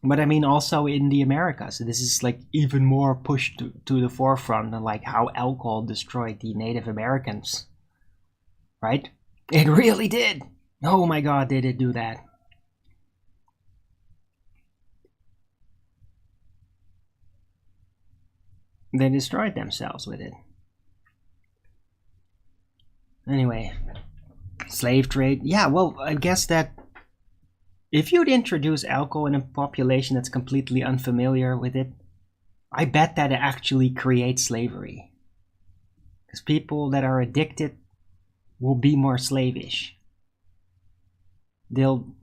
but I mean also in the Americas. So this is like even more pushed to the forefront than like how alcohol destroyed the Native Americans. Right? It really did. Oh my God, did it do that? They destroyed themselves with it. Anyway, slave trade. Yeah, well, I guess that if you'd introduce alcohol in a population that's completely unfamiliar with it, I bet that it actually creates slavery. Because people that are addicted will be more slavish. They'll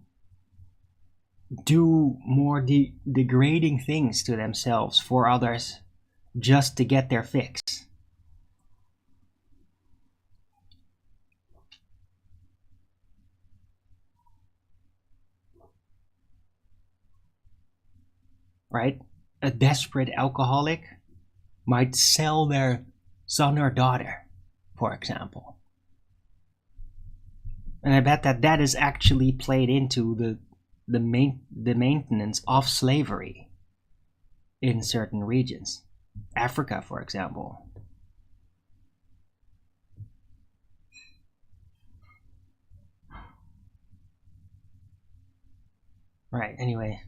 do more degrading things to themselves for others just to get their fix. Right? A desperate alcoholic might sell their son or daughter, for example. And I bet that is actually played into the maintenance of slavery in certain regions. Africa, for example. Right, anyway.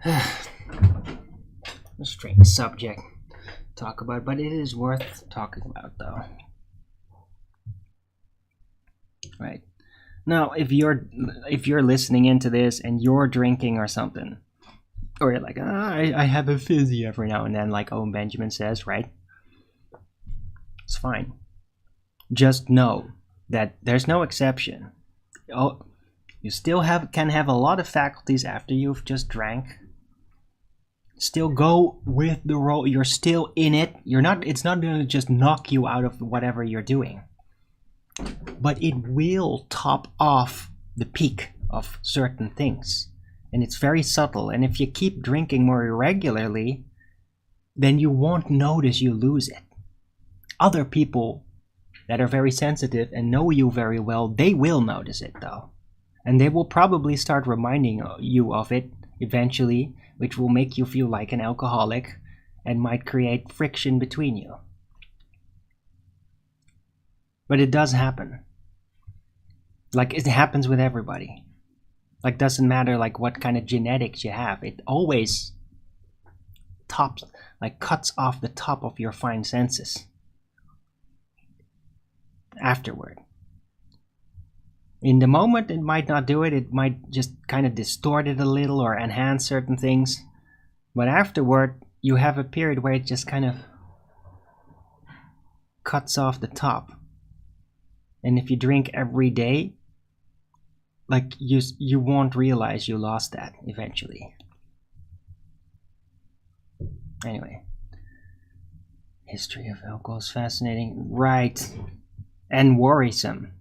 A strange subject to talk about, but it is worth talking about, though. right? Now, if you're listening into this and you're drinking or something, or you're like, I have a fizzy every now and then, like Owen Benjamin says, right? It's fine. Just know that there's no exception. Oh, you still can have a lot of faculties after you've just drank. Still go with the role. You're still in it. It's not going to just knock you out of whatever you're doing. But it will top off the peak of certain things. And it's very subtle. And if you keep drinking more irregularly, then you won't notice you lose it. Other people that are very sensitive and know you very well, they will notice it though. And they will probably start reminding you of it eventually, which will make you feel like an alcoholic and might create friction between you. But it does happen. Like, it happens with everybody. Like, doesn't matter like what kind of genetics you have. It always cuts off the top of your fine senses afterward. In the moment, it might not do it. It might just kind of distort it a little or enhance certain things. But afterward, you have a period where it just kind of cuts off the top. And if you drink every day, like you won't realize you lost that eventually. Anyway, history of alcohol is fascinating, right? And worrisome.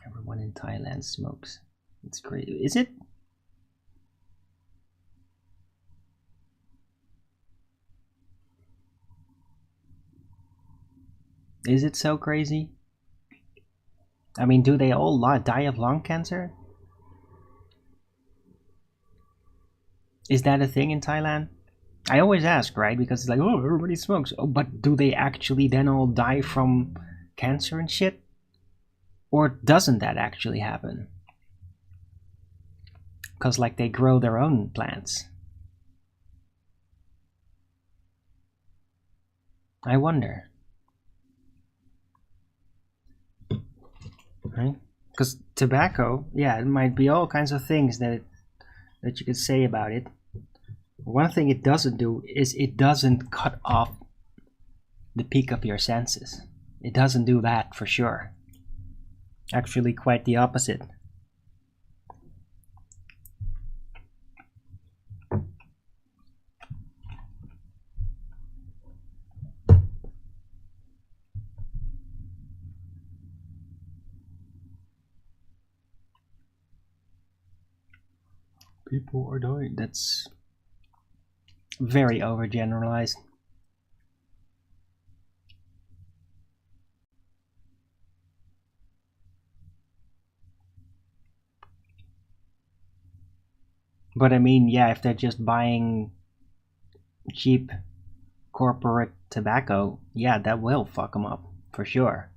Everyone in Thailand smokes. It's great. Is it? Is it so crazy? I mean, do they all die of lung cancer? Is that a thing in Thailand? I always ask, right? Because it's like, oh, everybody smokes. Oh, but do they actually then all die from cancer and shit? Or doesn't that actually happen? Because like they grow their own plants. I wonder. Right? Because tobacco, yeah, it might be all kinds of things that you could say about it. One thing it doesn't do is it doesn't cut off the peak of your senses. It doesn't do that for sure. Actually, quite the opposite. People are dying. That's very overgeneralized. But I mean, yeah, if they're just buying cheap corporate tobacco, yeah, that will fuck them up for sure.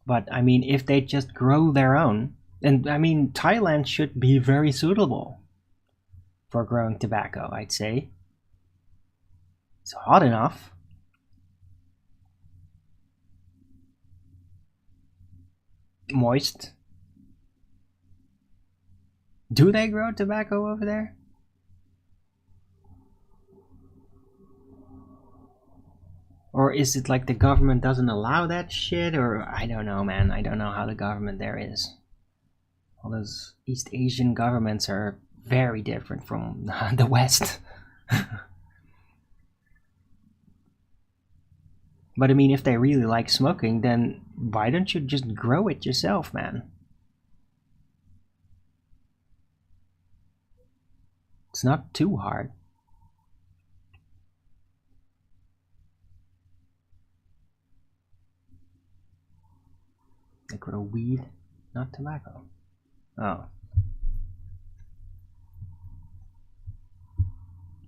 But I mean, if they just grow their own, and I mean, Thailand should be very suitable for growing tobacco, I'd say. It's hot enough. Moist. Do they grow tobacco over there? Or is it like the government doesn't allow that shit? Or I don't know, man. I don't know how the government there is. All those East Asian governments are very different from the West. But I mean, if they really like smoking, then why don't you just grow it yourself, man? It's not too hard. They grow weed, not tobacco. Oh.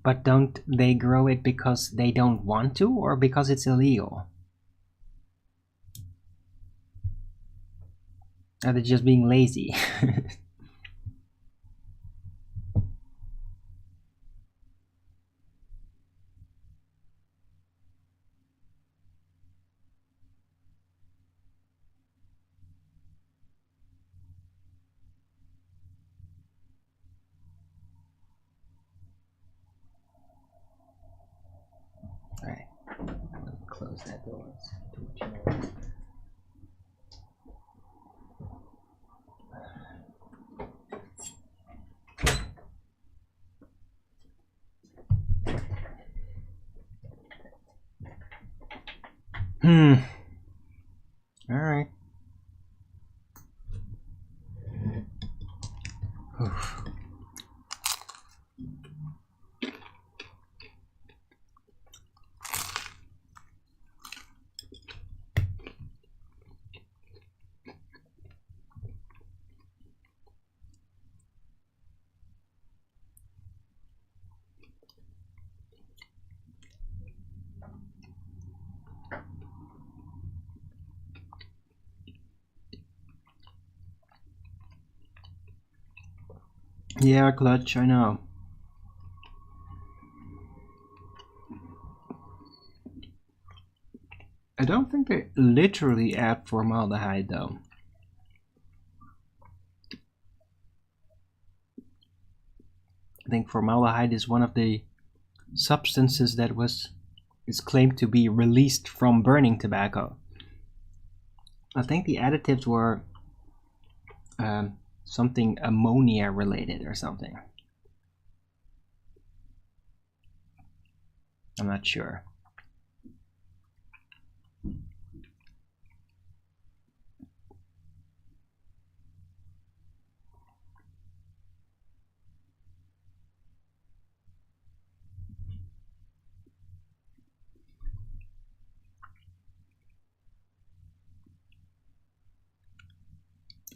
But don't they grow it because they don't want to, or because it's illegal? Are they just being lazy? close that door. It's too much noise. All right. Oof. Yeah, clutch, I know. I don't think they literally add formaldehyde though. I think formaldehyde is one of the substances that is claimed to be released from burning tobacco. I think the additives were something ammonia related or something. I'm not sure.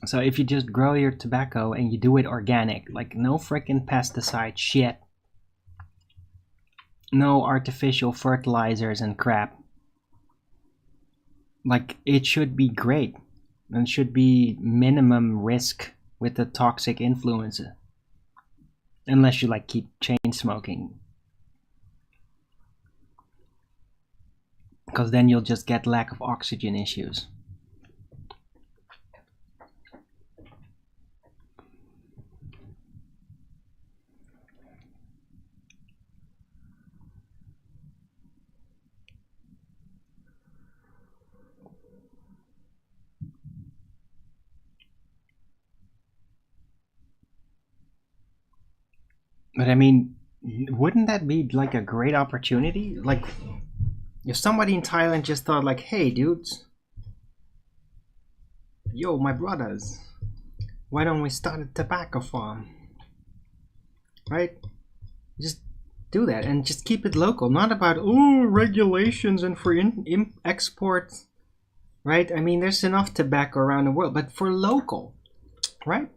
So if you just grow your tobacco and you do it organic, like no freaking pesticide shit, no artificial fertilizers and crap, like it should be great and should be minimum risk with the toxic influences, unless you like keep chain smoking, because then you'll just get lack of oxygen issues. But I mean, wouldn't that be like a great opportunity? Like, if somebody in Thailand just thought like, hey dudes, yo my brothers, why don't we start a tobacco farm? Right? Just do that and just keep it local. Not about, oh, regulations and for export. Right? I mean, there's enough tobacco around the world, but for local, right?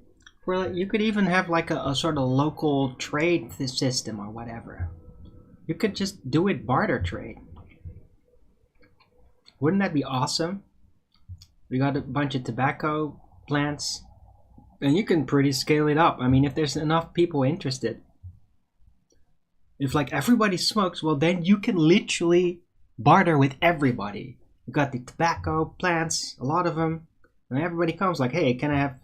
Where you could even have like a sort of local trade system or whatever. You could just do it barter trade. Wouldn't that be awesome? We got a bunch of tobacco plants and you can pretty scale it up. I mean, if there's enough people interested. If like everybody smokes, well then you can literally barter with everybody. You got the tobacco plants, a lot of them, and everybody comes like, hey, can I have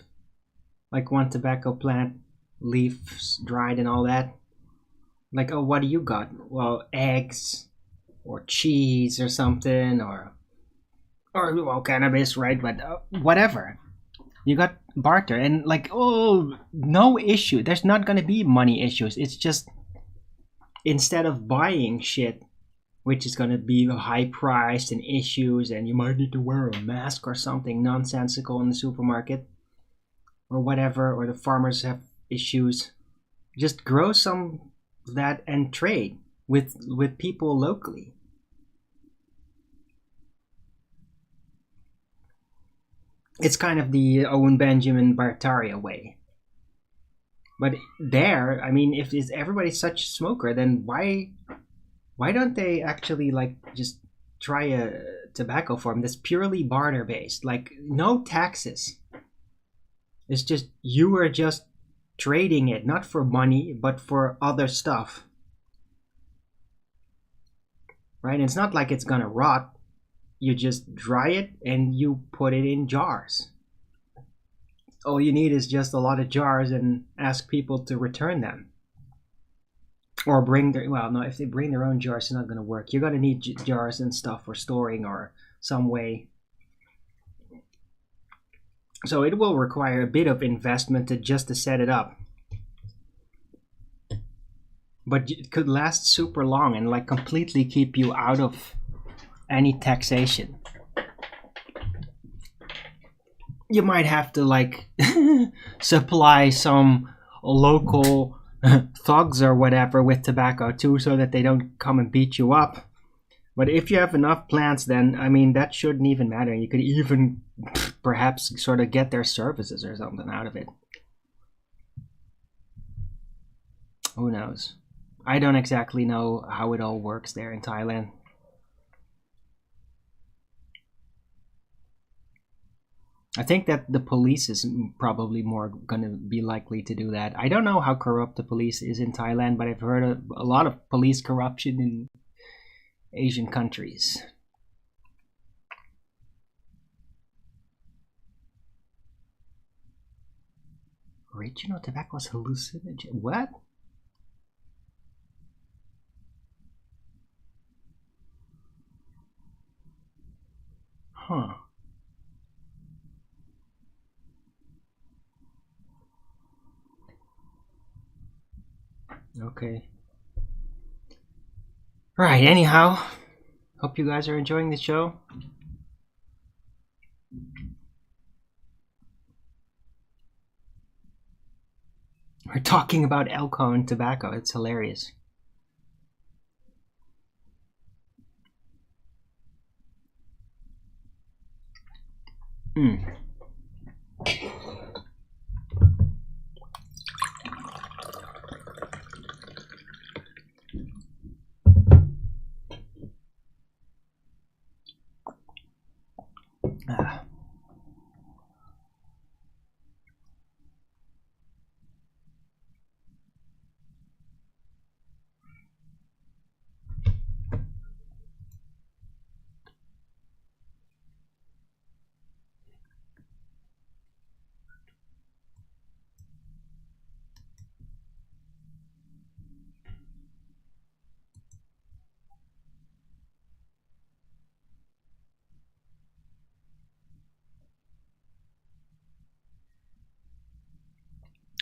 like one tobacco plant, leaves dried and all that? Like, oh, what do you got? Well, eggs or cheese or something, or well, cannabis, right? But whatever. You got barter and like, oh, no issue. There's not gonna be money issues. It's just instead of buying shit, which is gonna be high priced and issues, and you might need to wear a mask or something nonsensical in the supermarket, or whatever, or the farmers have issues. Just grow some of that and trade with people locally. It's kind of the Owen Benjamin Bartaria way. But there, I mean, if everybody's such a smoker, then why don't they actually like just try a tobacco farm that's purely barter based, like no taxes? It's just you are just trading it, not for money, but for other stuff. Right? It's not like it's gonna rot. You just dry it and you put it in jars. All you need is just a lot of jars and ask people to return them. Or bring their, well, no, if they bring their own jars, it's not going to work. You're going to need jars and stuff for storing or some way. So it will require a bit of investment just to set it up. But it could last super long and like completely keep you out of any taxation. You might have to like supply some local thugs or whatever with tobacco too, so that they don't come and beat you up. But if you have enough plants, then I mean that shouldn't even matter. You could even perhaps sort of get their services or something out of it. Who knows? I don't exactly know how it all works there in Thailand. I think that the police is probably more going to be likely to do that. I don't know how corrupt the police is in Thailand, but I've heard a lot of police corruption in Asian countries. Original tobacco is hallucinogen. What? Huh. Okay. Right, anyhow. Hope you guys are enjoying the show. We're talking about alcohol and tobacco. It's hilarious.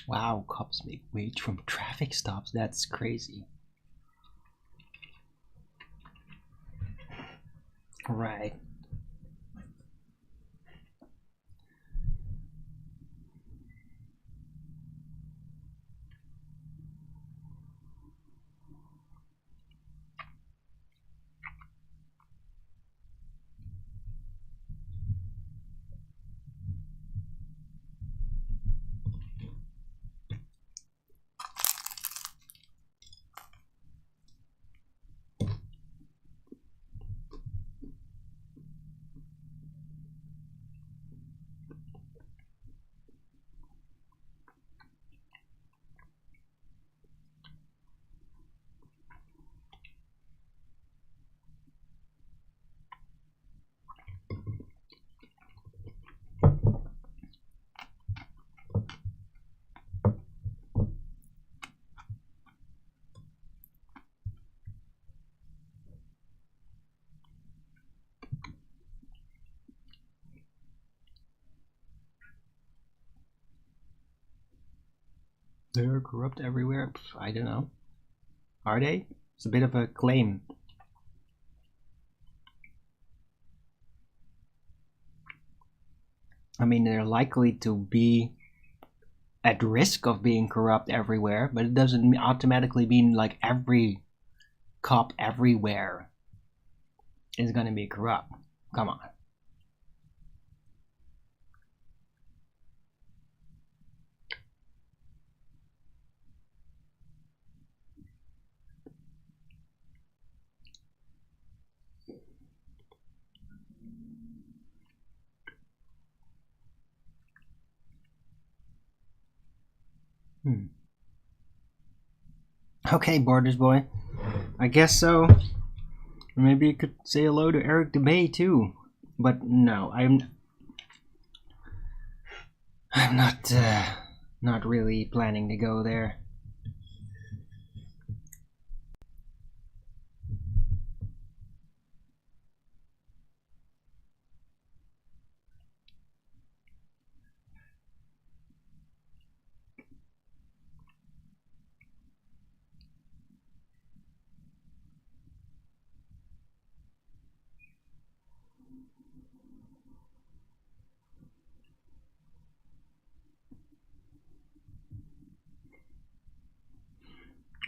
Wow, cops make wage from traffic stops. That's crazy. Right. They're corrupt everywhere. I don't know. Are they? It's a bit of a claim. I mean, they're likely to be at risk of being corrupt everywhere, but it doesn't automatically mean like every cop everywhere is going to be corrupt. Come on. Okay, Borders Boy. I guess so. Maybe you could say hello to Eric DeBay too. But no, I'm not really planning to go there.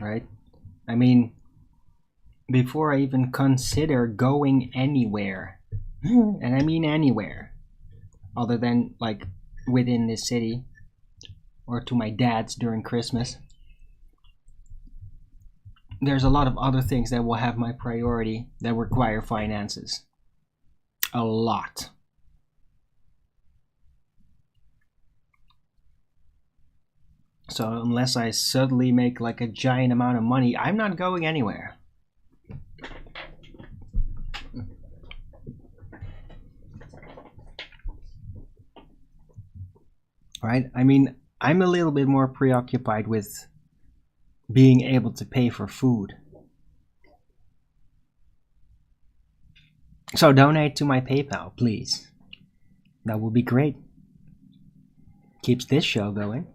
right? I mean, before I even consider going anywhere, and I mean anywhere, other than like within this city or to my dad's during Christmas, there's a lot of other things that will have my priority that require finances. A lot. So unless I suddenly make like a giant amount of money, I'm not going anywhere. Right? I mean, I'm a little bit more preoccupied with being able to pay for food. So donate to my PayPal, please. That would be great. Keeps this show going.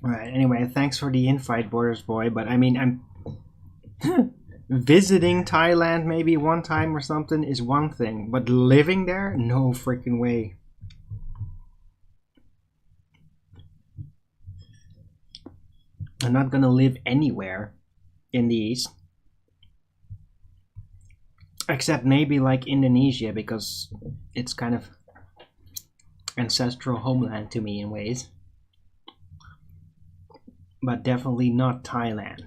Right, anyway, thanks for the invite, Borders Boy, but I mean, I'm visiting Thailand maybe one time or something is one thing, but living there? No freaking way. I'm not gonna live anywhere in the East. Except maybe like Indonesia, because it's kind of ancestral homeland to me in ways. But definitely not Thailand.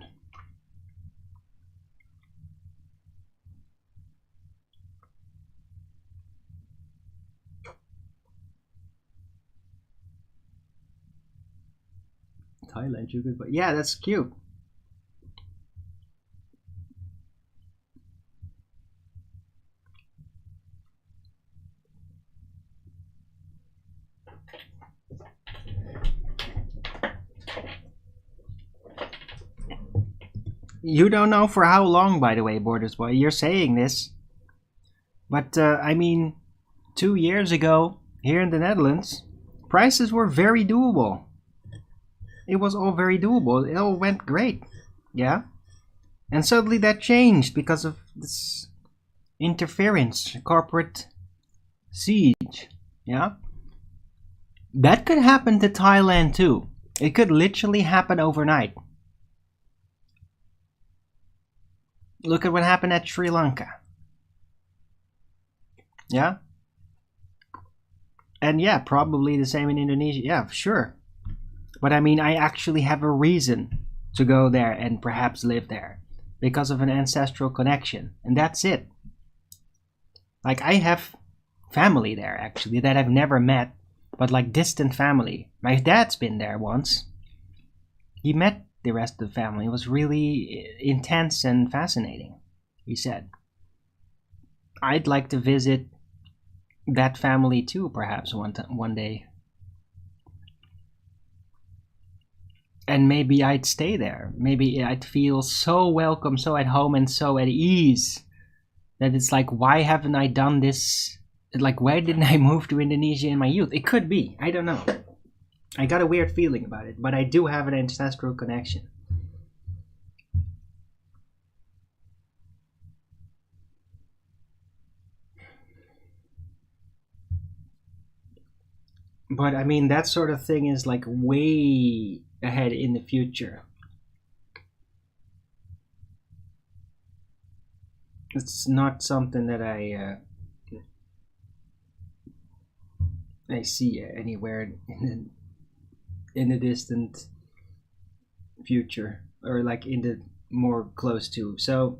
Thailand, you could, but yeah, that's cute. You don't know for how long, by the way, Borders Boy. You're saying this. But, I mean, 2 years ago, here in the Netherlands, prices were very doable. It was all very doable. It all went great. Yeah? And suddenly that changed because of this interference, corporate siege. Yeah? That could happen to Thailand too. It could literally happen overnight. Look at what happened at Sri Lanka. Yeah? And yeah, probably the same in Indonesia. Yeah, sure. But I mean, I actually have a reason to go there and perhaps live there because of an ancestral connection. And that's it. Like, I have family there actually that I've never met, but like distant family. My dad's been there once. He met the rest of the family. It was really intense and fascinating, he said. I'd like to visit that family too, perhaps one day. And maybe I'd stay there. Maybe I'd feel so welcome, so at home, and so at ease that it's like, why haven't I done this? Like, why didn't I move to Indonesia in my youth? It could be. I don't know. I got a weird feeling about it, but I do have an ancestral connection. But I mean, that sort of thing is like way ahead in the future. It's not something that I see anywhere in in the distant future, or like in the more close to. So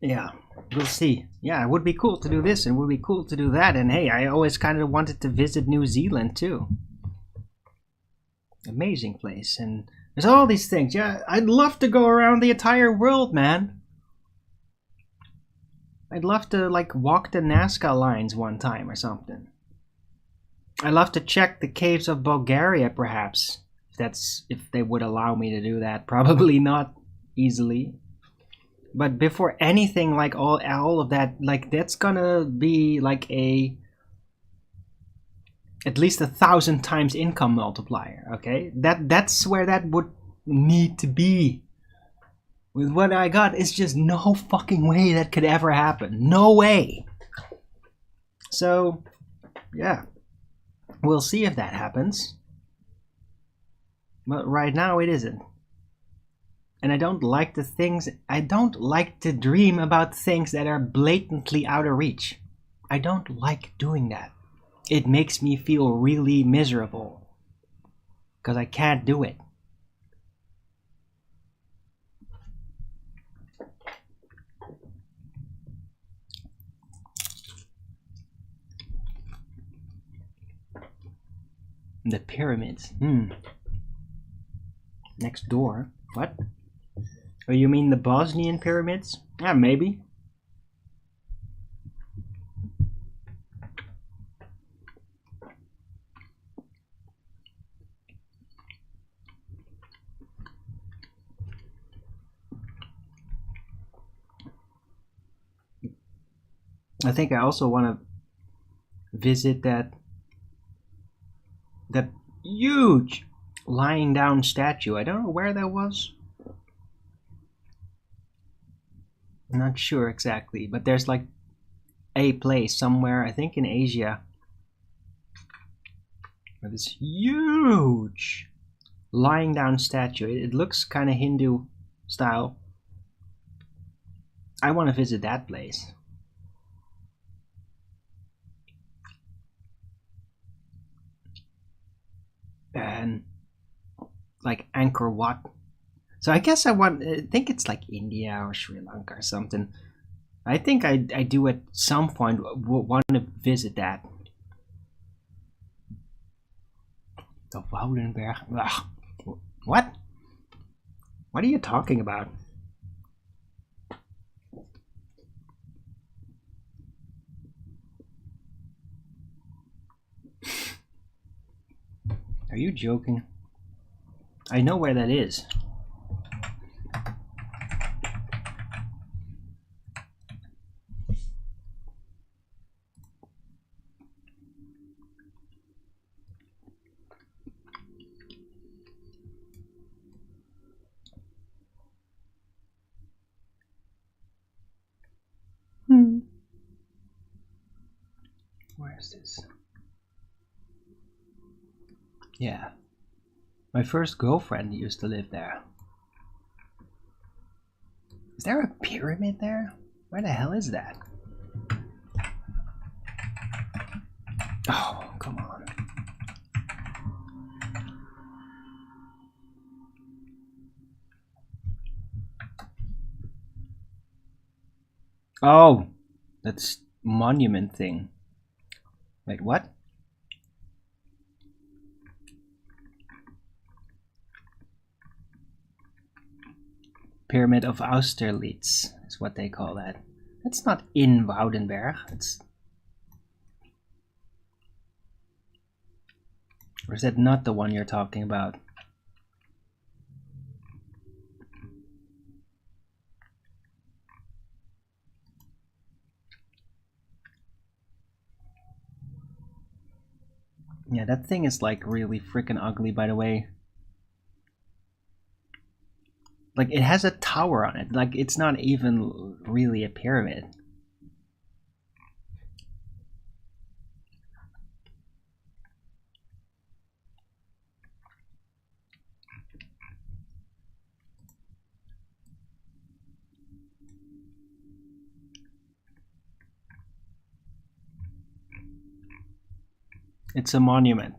yeah, we'll see. Yeah, it would be cool to do this, and it would be cool to do that. And hey, I always kind of wanted to visit New Zealand too. Amazing place, and there's all these things. Yeah, I'd love to go around the entire world, man. I'd love to like walk the Nazca lines one time or something. I'd love to check the caves of Bulgaria, perhaps. If they would allow me to do that. Probably not easily. But before anything, like all of that, like that's gonna be like at least 1,000 times income multiplier. Okay, that's where that would need to be. With what I got, it's just no fucking way that could ever happen. No way. So, yeah, we'll see if that happens. But right now, it isn't. And I don't like to dream about things that are blatantly out of reach. I don't like doing that. It makes me feel really miserable. Because I can't do it. The pyramids. Next door. What? Oh, you mean the Bosnian pyramids? Yeah, maybe. I think I also want to visit that huge lying down statue. I don't know where that was. I'm not sure exactly, but there's like a place somewhere, I think in Asia, where this huge lying down statue. It looks kind of Hindu style. I want to visit that place. And like Angkor Wat. So I guess I think it's like India or Sri Lanka or something. I think I do at some point want to visit that. The Woudenberg. Ugh. What? What are you talking about? Are you joking? I know where that is. Where's this? Yeah. My first girlfriend used to live there. Is there a pyramid there? Where the hell is that? Oh, come on. Oh, that's monument thing. Wait, what? Pyramid of Austerlitz is what they call that. That's not in Woudenberg. It's... Or is that not the one you're talking about? Yeah, that thing is like really freaking ugly, by the way. Like, it has a tower on it. Like, it's not even really a pyramid. It's a monument.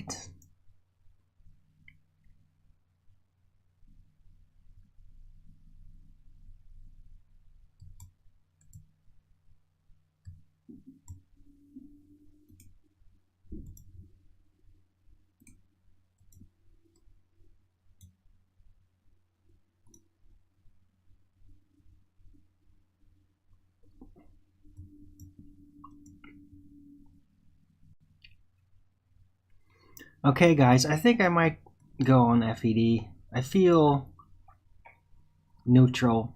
it. Okay guys, I think I might go on FED. I feel neutral.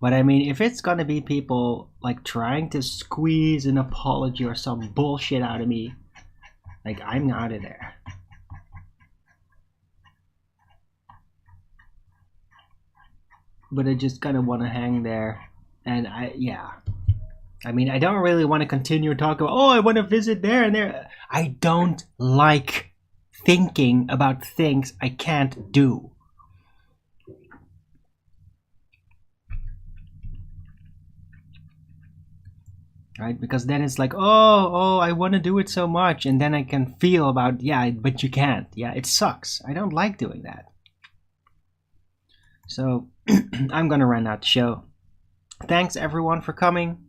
But I mean, if it's gonna be people like trying to squeeze an apology or some bullshit out of me, like, I'm out of there. But I just kind of want to hang there. And I mean, I don't really want to continue talking about, oh, I want to visit there and there. I don't like thinking about things I can't do. Right? Because then it's like, oh, I want to do it so much. And then I can feel about, yeah, but you can't. Yeah, it sucks. I don't like doing that. So I'm going to run out the show. Thanks everyone for coming.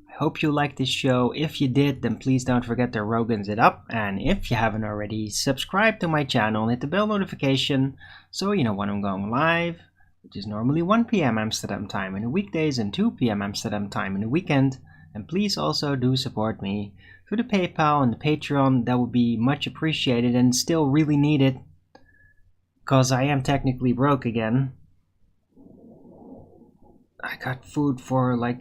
I hope you liked this show. If you did, then please don't forget to Rogan's it up. And if you haven't already, subscribe to my channel and hit the bell notification so you know when I'm going live, which is normally 1 p.m. Amsterdam time in the weekdays and 2 p.m. Amsterdam time in the weekend. And please also do support me through the PayPal and the Patreon. That would be much appreciated and still really needed, because I am technically broke again. I got food for like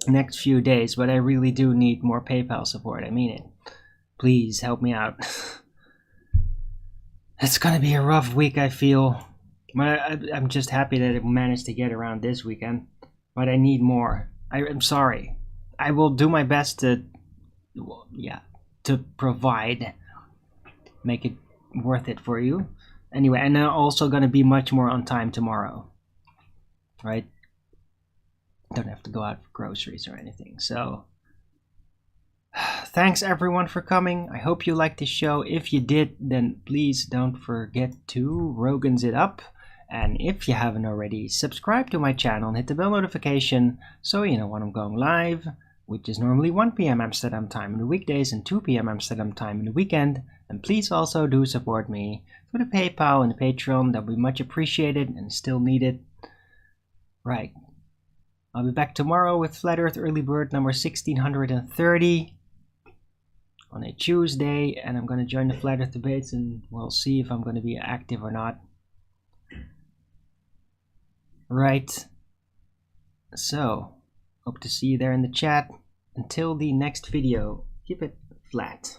next few days, but I really do need more PayPal support. I mean it. Please help me out. It's gonna be a rough week, I feel. But I'm just happy that I managed to get around this weekend. But I need more. I'm sorry. I will do my best to, to provide, make it worth it for you. Anyway, and I'm also gonna be much more on time tomorrow. Right? Don't have to go out for groceries or anything. So thanks everyone for coming. I hope you liked the show. If you did, then please don't forget to Rogan's it up. And if you haven't already, subscribe to my channel and hit the bell notification so you know when I'm going live, which is normally 1 p.m. Amsterdam time in the weekdays and 2 p.m. Amsterdam time in the weekend. And please also do support me through the PayPal and the Patreon. That would be much appreciated and still needed. Right. I'll be back tomorrow with Flat Earth Early Bird number 1630 on a Tuesday, and I'm going to join the Flat Earth debates and we'll see if I'm going to be active or not. Right. So, hope to see you there in the chat. Until the next video, keep it flat.